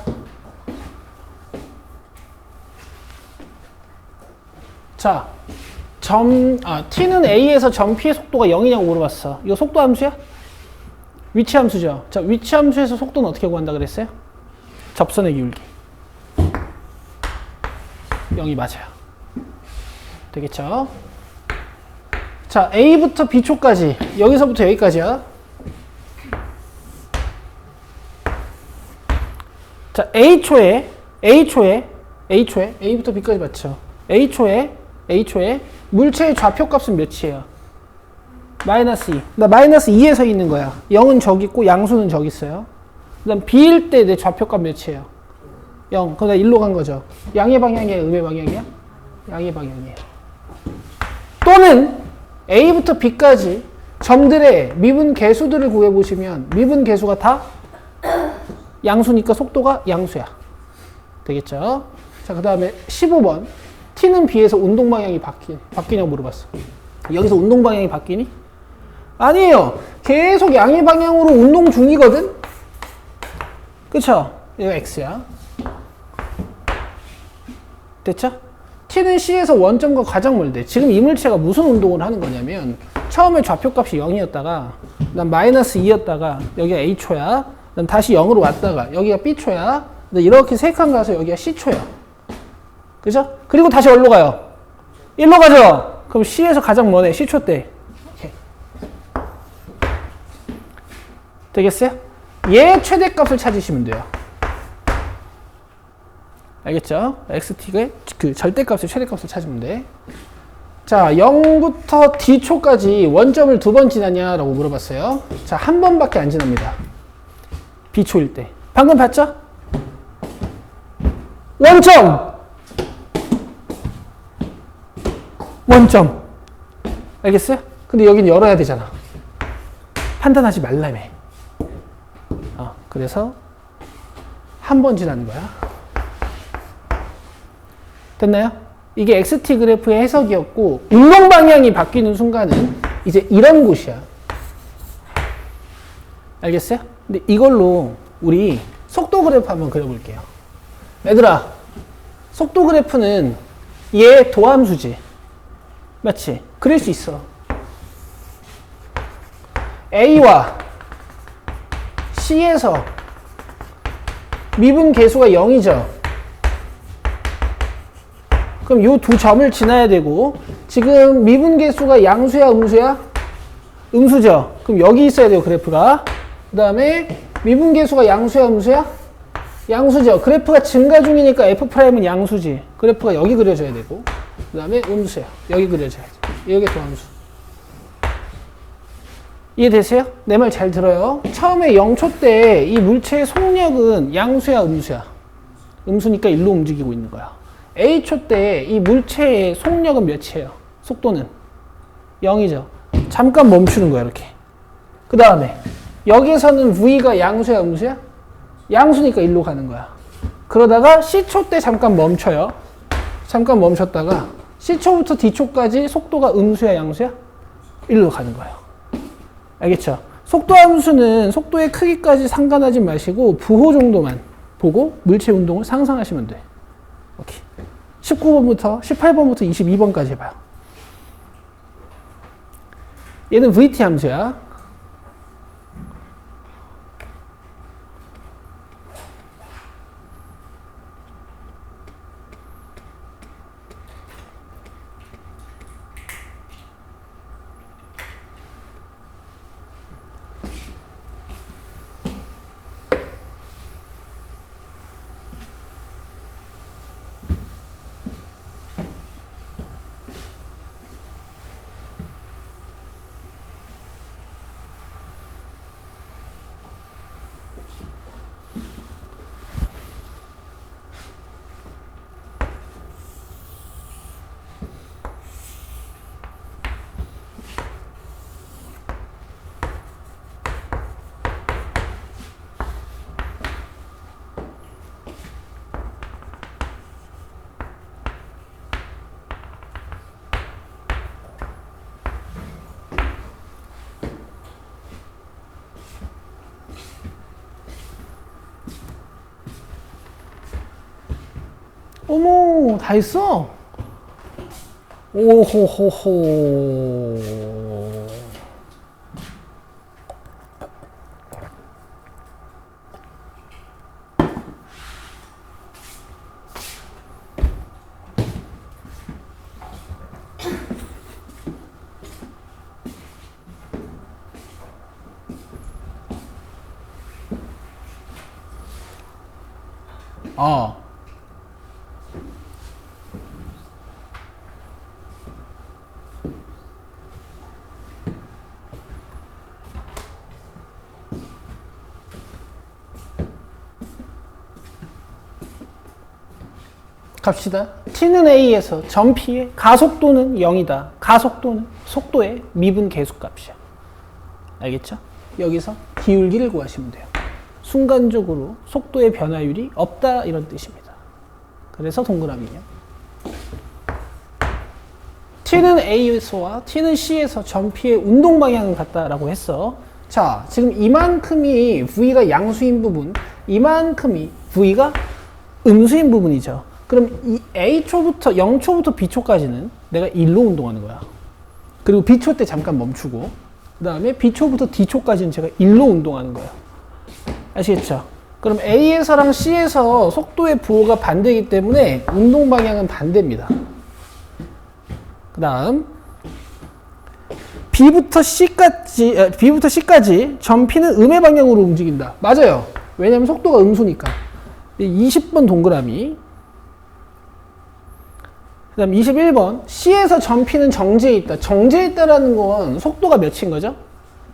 자, t는 A에서 점 P의 속도가 0이냐고 물어봤어. 이거 속도 함수야? 위치 함수죠. 자, 위치 함수에서 속도는 어떻게 구한다 그랬어요? 접선의 기울기. 0이 맞아요. 되겠죠? 자, A부터 B초까지. 여기서부터 여기까지야. 자, A초에 A부터 B까지 맞죠? A초에 물체의 좌표값은 몇이에요? 마이너스 2. 나 마이너스 2에 서 있는 거야. 0은 저기 있고 양수는 저기 있어요. 그 다음 B일 때 내 좌표값 몇이에요? 0. 그럼 나 1로 간 거죠. 양의 방향이야? 음의 방향이야? 양의 방향이에요. 또는 A부터 B까지 점들의 미분 개수들을 구해보시면 미분 개수가 다 양수니까 속도가 양수야. 되겠죠? 자, 그 다음에 15번. T는 B에서 운동 방향이 바뀌냐고 물어봤어. 여기서 운동 방향이 바뀌니? 아니에요. 계속 양의 방향으로 운동 중이거든? 그쵸? 이거 X야. 됐죠? T는 C에서 원점과 가장 멀대. 지금 이 물체가 무슨 운동을 하는 거냐면 처음에 좌표값이 0이었다가 난 마이너스 2였다가 여기가 A초야. 난 다시 0으로 왔다가 여기가 B초야. 이렇게 세 칸 가서 여기가 C초야. 그죠? 그리고 다시 어디로 가요? 1로 가죠? 그럼 C에서 가장 먼에 C초 때. 오케이. 되겠어요? 얘 최대값을 찾으시면 돼요. 알겠죠? XT의 그 절대값의 최대값을 찾으면 돼. 자, 0부터 D초까지 원점을 2번 지나냐라고 물어봤어요. 자, 한 번밖에 안 지납니다. B초일 때. 방금 봤죠? 원점! 알겠어요? 근데 여긴 열어야 되잖아. 판단하지 말라며. 그래서 한 번 지나는 거야. 됐나요? 이게 XT 그래프의 해석이었고, 운동 방향이 바뀌는 순간은 이제 이런 곳이야. 알겠어요? 근데 이걸로 우리 속도 그래프 한번 그려볼게요. 얘들아, 속도 그래프는 얘 도함수지. 맞지? 그릴 수 있어. A와 C에서 미분 계수가 0이죠. 그럼 요 두 점을 지나야 되고, 지금 미분 계수가 양수야, 음수야? 음수죠. 그럼 여기 있어야 돼요, 그래프가. 그 다음에 미분 계수가 양수야, 음수야? 양수죠. 그래프가 증가 중이니까 F'은 양수지. 그래프가 여기 그려져야 되고, 그 다음에 음수야. 여기 그려져야지. 여기 도함수. 이해되세요? 내 말 잘 들어요. 처음에 0초 때 이 물체의 속력은 양수야, 음수야? 음수니까 일로 움직이고 있는 거야. A초 때 이 물체의 속력은 몇이에요? 속도는 0이죠. 잠깐 멈추는 거야, 이렇게. 그 다음에 여기서는 V가 양수야, 음수야? 양수니까 일로 가는 거야. 그러다가 C초 때 잠깐 멈춰요. 잠깐 멈췄다가 C초부터 D초까지 속도가 음수야, 양수야? 일로 가는 거예요. 알겠죠? 속도 함수는 속도의 크기까지 상관하지 마시고 부호 정도만 보고 물체 운동을 상상하시면 돼. 오케이. 19번부터 18번부터 22번까지 해봐요. 얘는 VT 함수야. 어머, 다 했어? 오호호호. 갑시다. t는 a에서 점 p의 가속도는 0이다. 가속도는 속도의 미분 계수값이야. 알겠죠? 여기서 기울기를 구하시면 돼요. 순간적으로 속도의 변화율이 없다 이런 뜻입니다. 그래서 동그라미냐. t는 a에서와 t는 c에서 점 p의 운동 방향은 같다라고 했어. 자, 지금 이만큼이 v가 양수인 부분, 이만큼이 v가 음수인 부분이죠. 그럼 이 A초부터 0초부터 B초까지는 내가 1로 운동하는 거야. 그리고 B초 때 잠깐 멈추고 그 다음에 B초부터 D초까지는 제가 1로 운동하는 거예요. 아시겠죠? 그럼 A에서랑 C에서 속도의 부호가 반대이기 때문에 운동 방향은 반대입니다. 그 다음 B부터 C까지 점 P는 음의 방향으로 움직인다. 맞아요. 왜냐면 속도가 음수니까. 20번 동그라미. 그 다음 21번 C에서 점 P는 정지해 있다. 정지해 있다라는 건 속도가 몇인 거죠?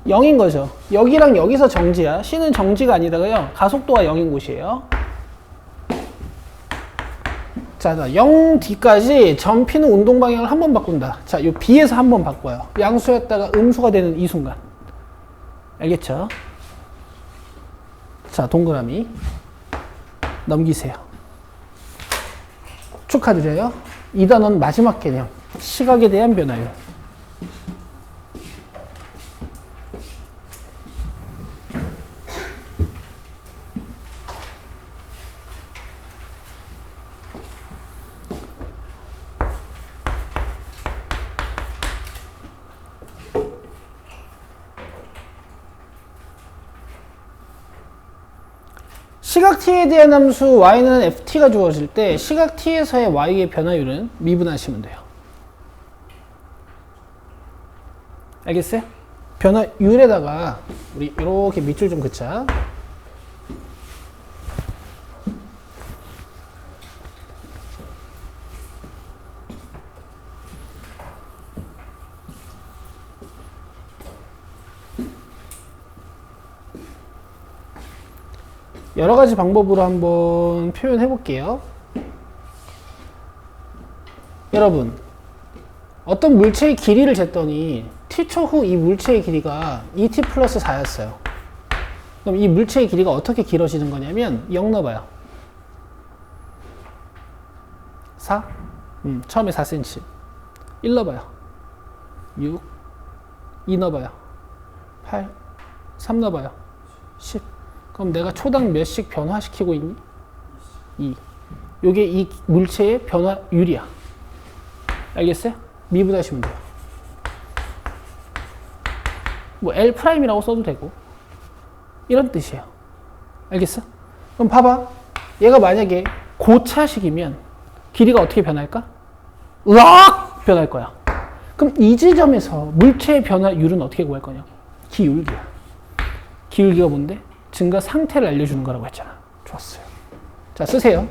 0인 거죠. 여기랑 여기서 정지야. C는 정지가 아니다가요. 가속도가 0인 곳이에요. 자, 0D까지 점 P는 운동 방향을 한 번 바꾼다. 자, 요 B에서 한 번 바꿔요. 양수였다가 음수가 되는 이 순간. 알겠죠? 자, 동그라미 넘기세요. 축하드려요. 이 단원 마지막 개념. 시각에 대한 변화율. 시각 t에 대한 함수 y는 ft가 주어질 때 시각 t에서의 y의 변화율은 미분하시면 돼요. 알겠어요? 변화율에다가 우리 이렇게 밑줄 좀 긋자. 여러 가지 방법으로 한번 표현해 볼게요. 여러분, 어떤 물체의 길이를 쟀더니 t초 후 이 물체의 길이가 2t 플러스 4였어요. 그럼 이 물체의 길이가 어떻게 길어지는 거냐면 0 넣어봐요. 4? 처음에 4cm. 1 넣어봐요. 6. 2 넣어봐요. 8. 3 넣어봐요. 10. 그럼 내가 초당 몇씩 변화시키고 있니? 2. 요게 이 물체의 변화율이야. 알겠어요? 미분하시면 돼요. 뭐 L'이라고 써도 되고 이런 뜻이에요. 알겠어? 그럼 봐봐. 얘가 만약에 고차식이면 길이가 어떻게 변할까? 으악! 변할 거야. 그럼 이 지점에서 물체의 변화율은 어떻게 구할 거냐? 기울기야. 기울기가 뭔데? 증가 상태를 알려주는 거라고 했잖아. 좋았어요. 자, 쓰세요.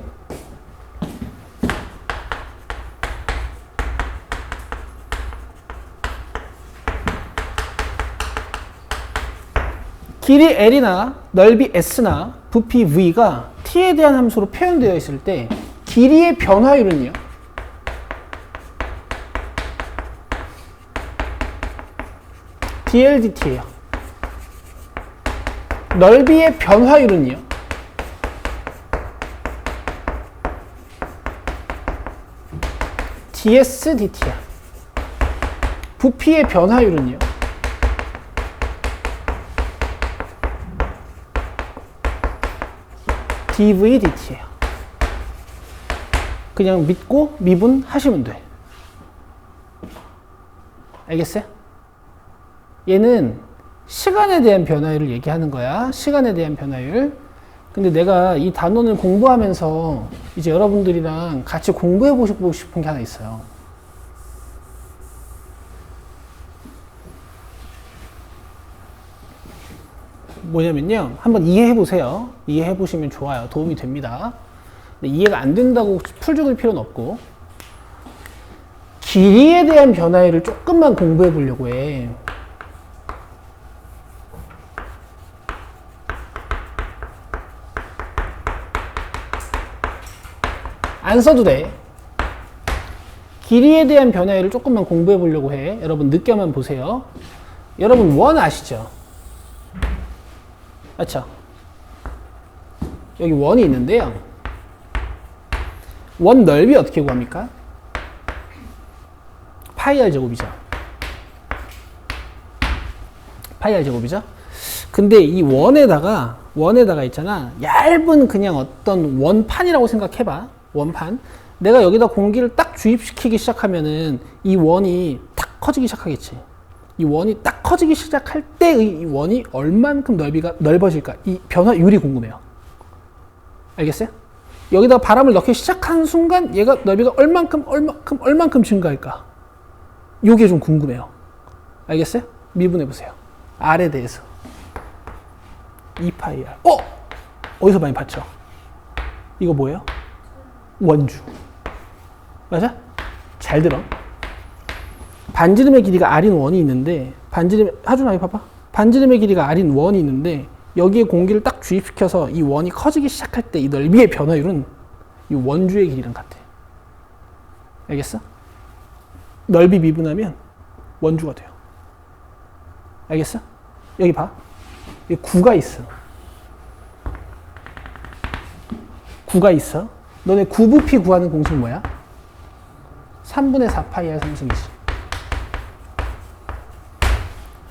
길이 L이나 넓이 S나 부피 V가 T에 대한 함수로 표현되어 있을 때 길이의 변화율은요? dl dt예요. 넓이의 변화율은요? ds dt야. 부피의 변화율은요? dv dt예요. 그냥 믿고 미분하시면 돼. 알겠어요? 얘는 시간에 대한 변화율을 얘기하는 거야. 시간에 대한 변화율. 근데 내가 이 단원을 공부하면서 이제 여러분들이랑 같이 공부해 보고 싶은 게 하나 있어요. 뭐냐면요. 한번 이해해 보세요. 이해해 보시면 좋아요. 도움이 됩니다. 근데 이해가 안 된다고 풀 죽을 필요는 없고, 길이에 대한 변화율을 조금만 공부해 보려고 해. 안 써도 돼. 길이에 대한 변화율을 조금만 공부해 보려고 해. 여러분 느껴만 보세요. 여러분 원 아시죠? 맞죠? 여기 원이 있는데요. 원 넓이 어떻게 구합니까? 파이 r 제곱이죠. 파이 r 제곱이죠. 근데 이 원에다가 있잖아. 얇은 그냥 어떤 원판이라고 생각해봐. 원판. 내가 여기다 공기를 딱 주입시키기 시작하면은 이 원이 탁 커지기 시작하겠지. 이 원이 딱 커지기 시작할 때의 이 원이 얼만큼 넓이가 넓어질까? 이 변화율이 궁금해요. 알겠어요? 여기다 바람을 넣기 시작한 순간 얘가 넓이가 얼만큼 증가할까? 요게 좀 궁금해요. 알겠어요? 미분해 보세요. R에 대해서. 2파이 R. 어디서 많이 봤죠? 이거 뭐예요? 원주. 맞아? 잘 들어. 반지름의 길이가 R인 원이 있는데, 하준아, 이거 봐봐. 반지름의 길이가 R인 원이 있는데, 여기에 공기를 딱 주입시켜서 이 원이 커지기 시작할 때 이 넓이의 변화율은 이 원주의 길이랑 같아. 알겠어? 넓이 미분하면 원주가 돼요. 알겠어? 여기 봐. 여기 9가 있어. 9가 있어. 너네 9부피 구하는 공식 뭐야? 3분의 4파이의 상승이지.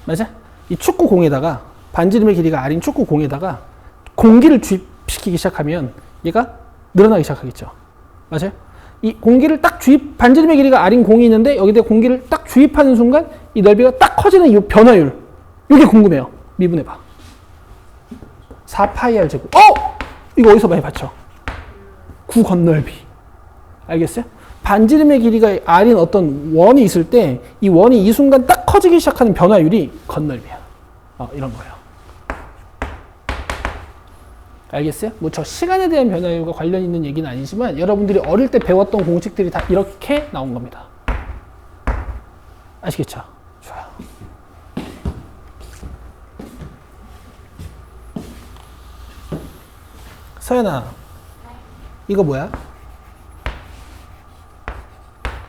맞아? 이 축구공에다가 반지름의 길이가 R인 축구공에다가 공기를 주입시키기 시작하면 얘가 늘어나기 시작하겠죠. 맞아요? 이 공기를 딱 반지름의 길이가 R인 공이 있는데 여기다 공기를 딱 주입하는 순간 이 넓이가 딱 커지는 이 변화율. 이게 궁금해요. 미분해봐. 4파이 R 제곱. 이거 어디서 많이 봤죠? 9 건넓이. 알겠어요? 반지름의 길이가 R인 어떤 원이 있을 때 이 원이 이 순간 딱 커지기 시작하는 변화율이 건넓이야. 이런 거예요. 알겠어요? 뭐 저 시간에 대한 변화율과 관련 있는 얘기는 아니지만 여러분들이 어릴 때 배웠던 공식들이 다 이렇게 나온 겁니다. 아시겠죠? 좋아요. 서연아, 이거 뭐야?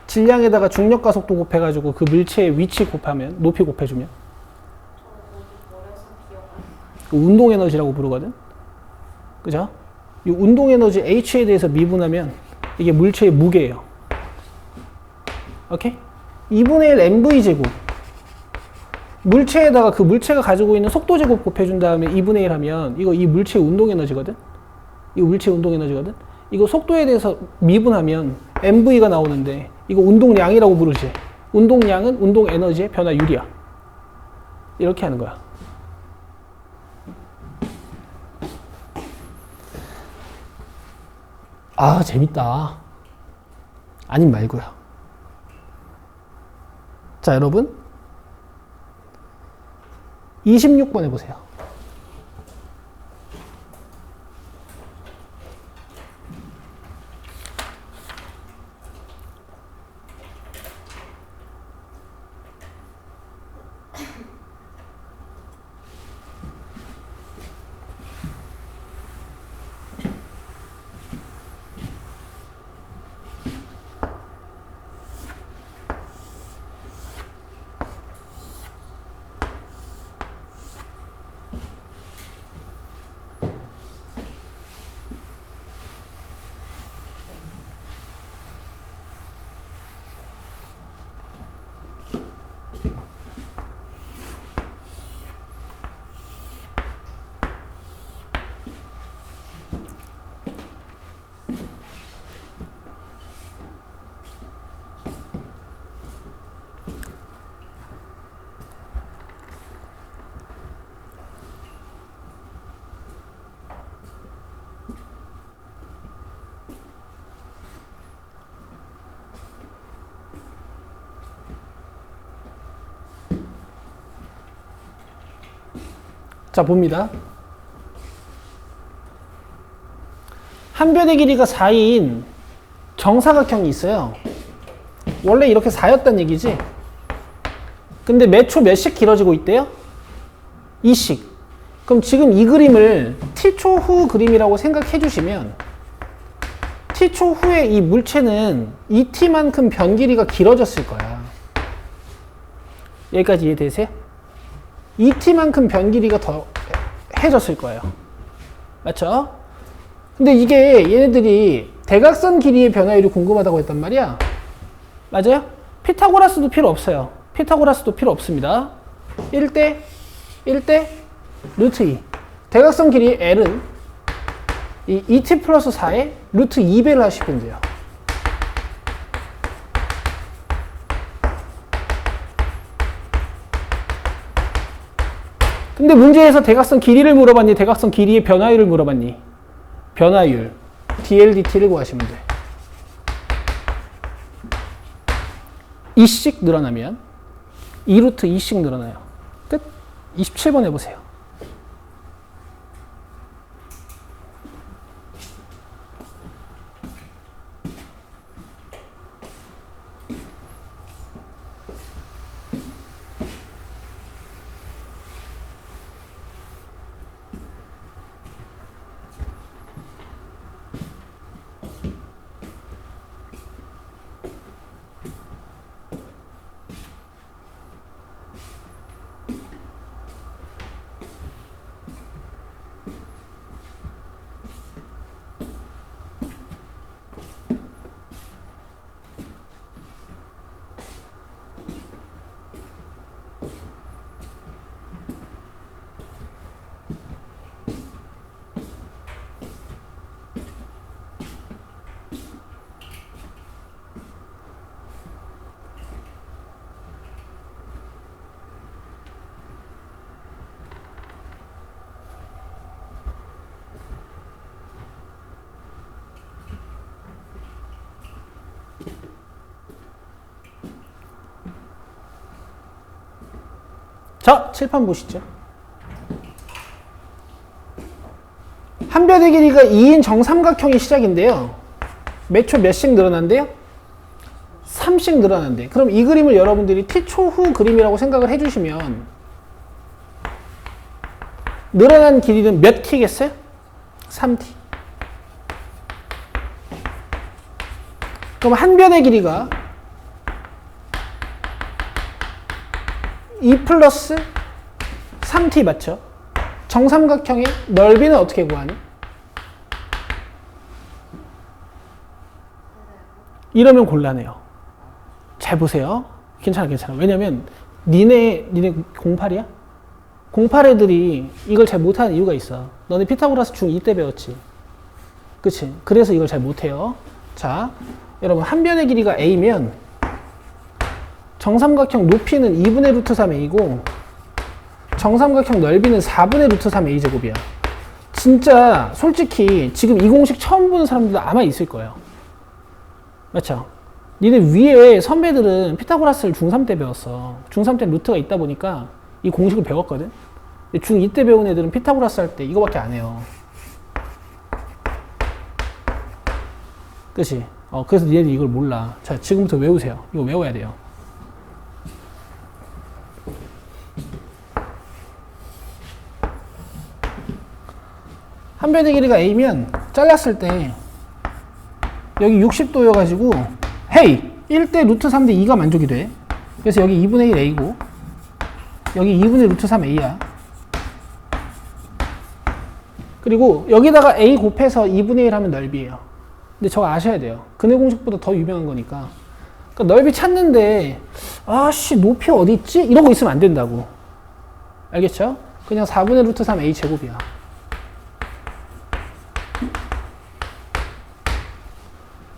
질량에다가 중력과 속도 곱해가지고 그 물체의 위치 곱하면, 높이 곱해주면 운동 에너지라고 부르거든? 그죠? 이 운동 에너지 H에 대해서 미분하면 이게 물체의 무게예요. 오케이? 2분의 1 mv 제곱. 물체에다가 그 물체가 가지고 있는 속도 제곱 곱해준 다음에 2분의 1 하면 이거 이 물체의 운동 에너지거든? 이거 물체의 운동 에너지거든? 이거 속도에 대해서 미분하면 mv가 나오는데 이거 운동량이라고 부르지. 운동량은 운동 에너지의 변화율이야. 이렇게 하는 거야. 재밌다. 아님 말고요. 자, 여러분 26번 해보세요. 자, 봅니다. 한 변의 길이가 4인 정사각형이 있어요. 원래 이렇게 4였단 얘기지. 근데 몇 초 몇씩 길어지고 있대요? 2씩. 그럼 지금 이 그림을 t초 후 그림이라고 생각해 주시면 t초 후에 이 물체는 2t만큼 변 길이가 길어졌을 거야. 여기까지 이해되세요? 2t만큼 변 길이가 더 해졌을 거예요. 맞죠? 근데 이게 얘네들이 대각선 길이의 변화율이 궁금하다고 했단 말이야. 맞아요? 피타고라스도 필요 없어요. 피타고라스도 필요 없습니다. 1대 루트 2. 대각선 길이 L은 이 2t 플러스 4에 루트 2배를 하시면 돼요. 근데 문제에서 대각선 길이를 물어봤니? 대각선 길이의 변화율을 물어봤니? 변화율 dLdt를 구하시면 돼. 2씩 늘어나면 2루트 2씩 늘어나요. 끝. 27번 해보세요. 자, 칠판 보시죠. 한 변의 길이가 2인 정삼각형이 시작인데요. 몇 초 몇씩 늘어난대요? 3씩 늘어난대. 그럼 이 그림을 여러분들이 t초 후 그림이라고 생각을 해주시면 늘어난 길이는 몇 t겠어요? 3t. 그럼 한 변의 길이가 2 플러스 3t 맞죠? 정삼각형의 넓이는 어떻게 구하니? 이러면 곤란해요. 잘 보세요. 괜찮아. 왜냐면 니네 08이야? 08 애들이 이걸 잘 못하는 이유가 있어. 너네 피타고라스 중2 때 배웠지? 그치? 그래서 이걸 잘 못해요. 자, 여러분 한 변의 길이가 a면 정삼각형 높이는 2분의 루트 3a고 정삼각형 넓이는 4분의 루트 3a 제곱이야. 진짜 솔직히 지금 이 공식 처음 보는 사람들도 아마 있을 거예요. 맞죠? 니네 위에 선배들은 피타고라스를 중3 때 배웠어. 중3 때 루트가 있다 보니까 이 공식을 배웠거든? 중2 때 배운 애들은 피타고라스 할 때 이거밖에 안 해요. 그치? 그래서 니네들이 이걸 몰라. 자, 지금부터 외우세요. 이거 외워야 돼요. 한 변의 길이가 a면 잘랐을 때 여기 60도여가지고 헤이! 1대 루트 3대 2가 만족이 돼. 그래서 여기 2분의 1 a고 여기 2분의 루트 3 a야. 그리고 여기다가 a 곱해서 2분의 1 하면 넓이에요. 근데 저거 아셔야 돼요. 근해 공식보다 더 유명한 거니까. 그러니까 넓이 찾는데 아씨 높이 어디 있지? 이러고 있으면 안 된다고. 알겠죠? 그냥 4분의 루트 3 a 제곱이야.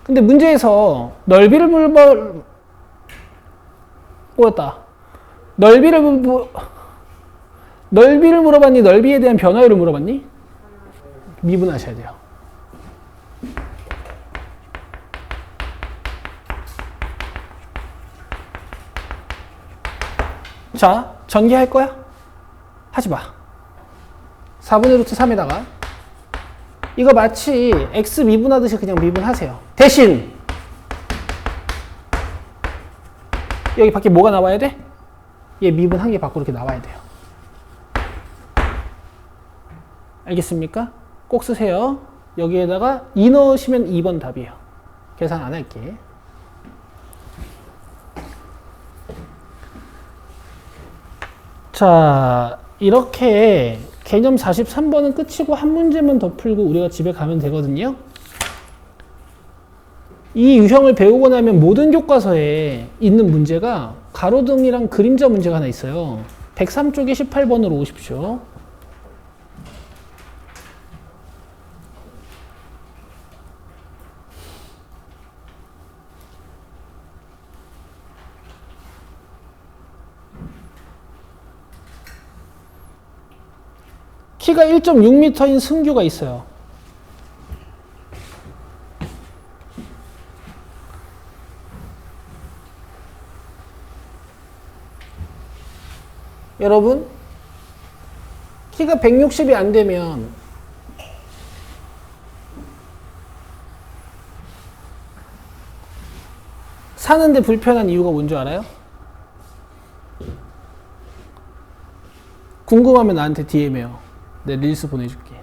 근데 문제에서 넓이를 뭐였다. 넓이를 물어봤니? 넓이에 대한 변화율을 물어봤니? 미분하셔야 돼요. 자, 전개할 거야? 하지 마. 4분의 루트 3에다가 이거 마치 x 미분하듯이 그냥 미분하세요. 대신 여기 밖에 뭐가 나와야 돼? 얘 미분 한 개 밖으로 이렇게 나와야 돼요. 알겠습니까? 꼭 쓰세요. 여기에다가 2 넣으시면 2번 답이에요. 계산 안 할게. 자, 이렇게 개념 43번은 끝이고 한 문제만 더 풀고 우리가 집에 가면 되거든요. 이 유형을 배우고 나면 모든 교과서에 있는 문제가 가로등이랑 그림자 문제가 하나 있어요. 103쪽에 18번으로 오십시오. 키가 1.6m인 승규가 있어요. 여러분, 키가 160이 안 되면 사는데 불편한 이유가 뭔지 알아요? 궁금하면 나한테 DM해요. 내 릴스 보내줄게.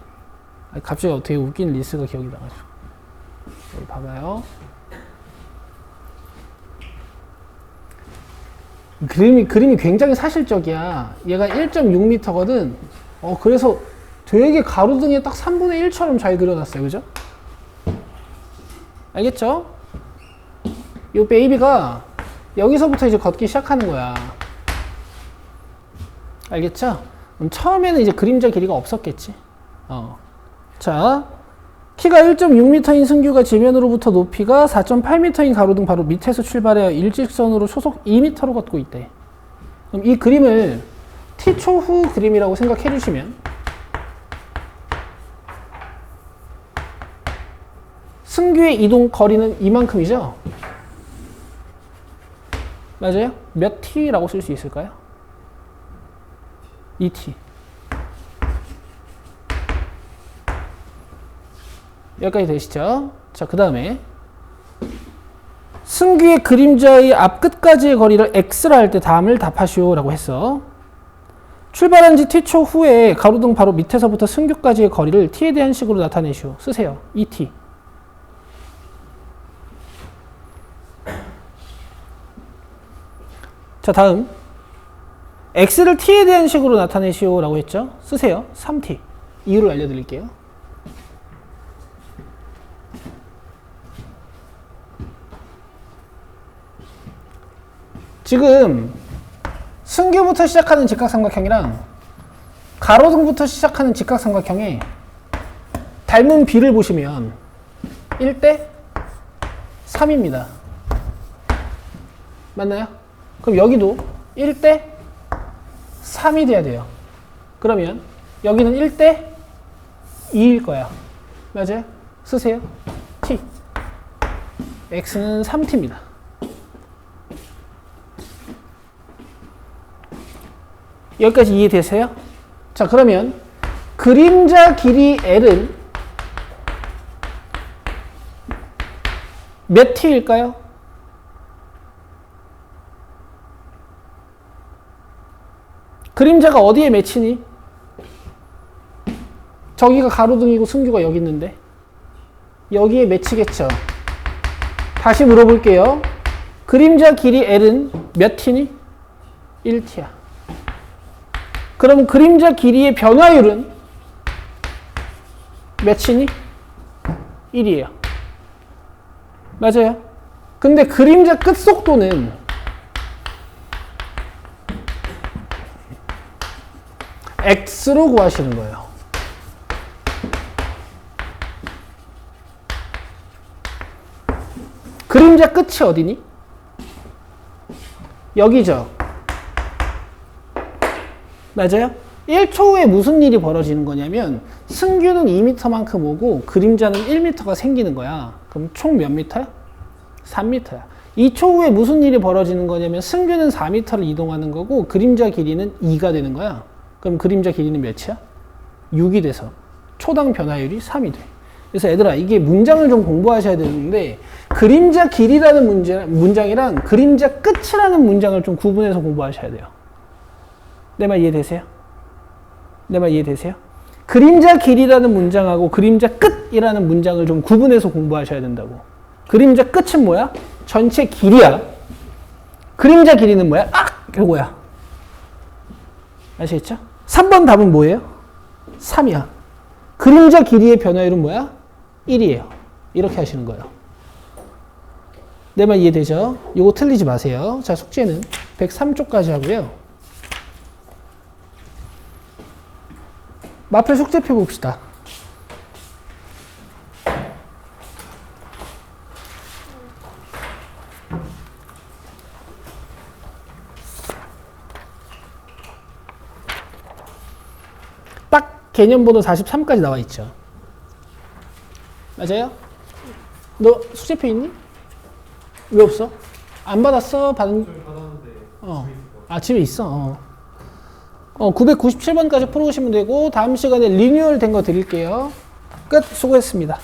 갑자기 어떻게 웃긴 릴스가 기억이 나가지고. 여기 봐봐요. 그림이 굉장히 사실적이야. 얘가 1.6m거든. 그래서 되게 가로등에 딱 3분의 1처럼 잘 그려놨어요. 그죠? 알겠죠? 이 베이비가 여기서부터 이제 걷기 시작하는 거야. 알겠죠? 처음에는 이제 그림자 길이가 없었겠지. 자, 키가 1.6m인 승규가 지면으로부터 높이가 4.8m인 가로등 바로 밑에서 출발하여 일직선으로 초속 2m로 걷고 있대. 그럼 이 그림을 t초 후 그림이라고 생각해 주시면 승규의 이동 거리는 이만큼이죠? 맞아요? 몇 t라고 쓸 수 있을까요? 2t. 여기까지 되시죠? 자, 그 다음에 승규의 그림자의 앞끝까지의 거리를 x라 할 때 다음을 답하시오 라고 했어. 출발한 지 t초 후에 가로등 바로 밑에서부터 승규까지의 거리를 t에 대한 식으로 나타내시오. 쓰세요. 2t. 자, 다음 x를 t에 대한 식으로 나타내시오 라고 했죠. 쓰세요. 3t. 이유를 알려드릴게요. 지금 승규부터 시작하는 직각삼각형이랑 가로등부터 시작하는 직각삼각형에 닮은 비를 보시면 1대 3입니다. 맞나요? 그럼 여기도 1대 3이 돼야 돼요. 그러면 여기는 1대 2일 거야. 맞아요? 쓰세요. t. x는 3t입니다. 여기까지 이해되세요? 자, 그러면 그림자 길이 L은 몇 t일까요? 그림자가 어디에 맺히니? 저기가 가로등이고 승규가 여기 있는데 여기에 맺히겠죠. 다시 물어볼게요. 그림자 길이 L은 몇 t니? 1t야. 그럼 그림자 길이의 변화율은 몇이니? 1이에요. 맞아요? 근데 그림자 끝 속도는 x로 구하시는 거예요. 그림자 끝이 어디니? 여기죠. 맞아요? 1초 후에 무슨 일이 벌어지는 거냐면 승규는 2m만큼 오고 그림자는 1m가 생기는 거야. 그럼 총 몇 미터야? 3m야. 2초 후에 무슨 일이 벌어지는 거냐면 승규는 4m를 이동하는 거고 그림자 길이는 2가 되는 거야. 그럼 그림자 길이는 몇이야? 6이 돼서 초당 변화율이 3이 돼. 그래서 얘들아, 이게 문장을 좀 공부하셔야 되는데 그림자 길이라는 문장이랑 그림자 끝이라는 문장을 좀 구분해서 공부하셔야 돼요. 내 말 이해되세요? 내 말 이해되세요? 그림자 길이라는 문장하고 그림자 끝이라는 문장을 좀 구분해서 공부하셔야 된다고. 그림자 끝은 뭐야? 전체 길이야. 그림자 길이는 뭐야? 요거야. 아시겠죠? 3번 답은 뭐예요? 3이야. 그림자 길이의 변화율은 뭐야? 1이에요. 이렇게 하시는 거예요. 내 말 이해되죠? 이거 틀리지 마세요. 자, 숙제는 103쪽까지 하고요. 마플 숙제표 봅시다. 딱 개념번호 43까지 나와 있죠. 맞아요? 너 숙제표 있니? 왜 없어? 안 받았어? 받았는데. 집에 있어. 997번까지 풀어오시면 되고 다음 시간에 리뉴얼 된 거 드릴게요. 끝. 수고했습니다.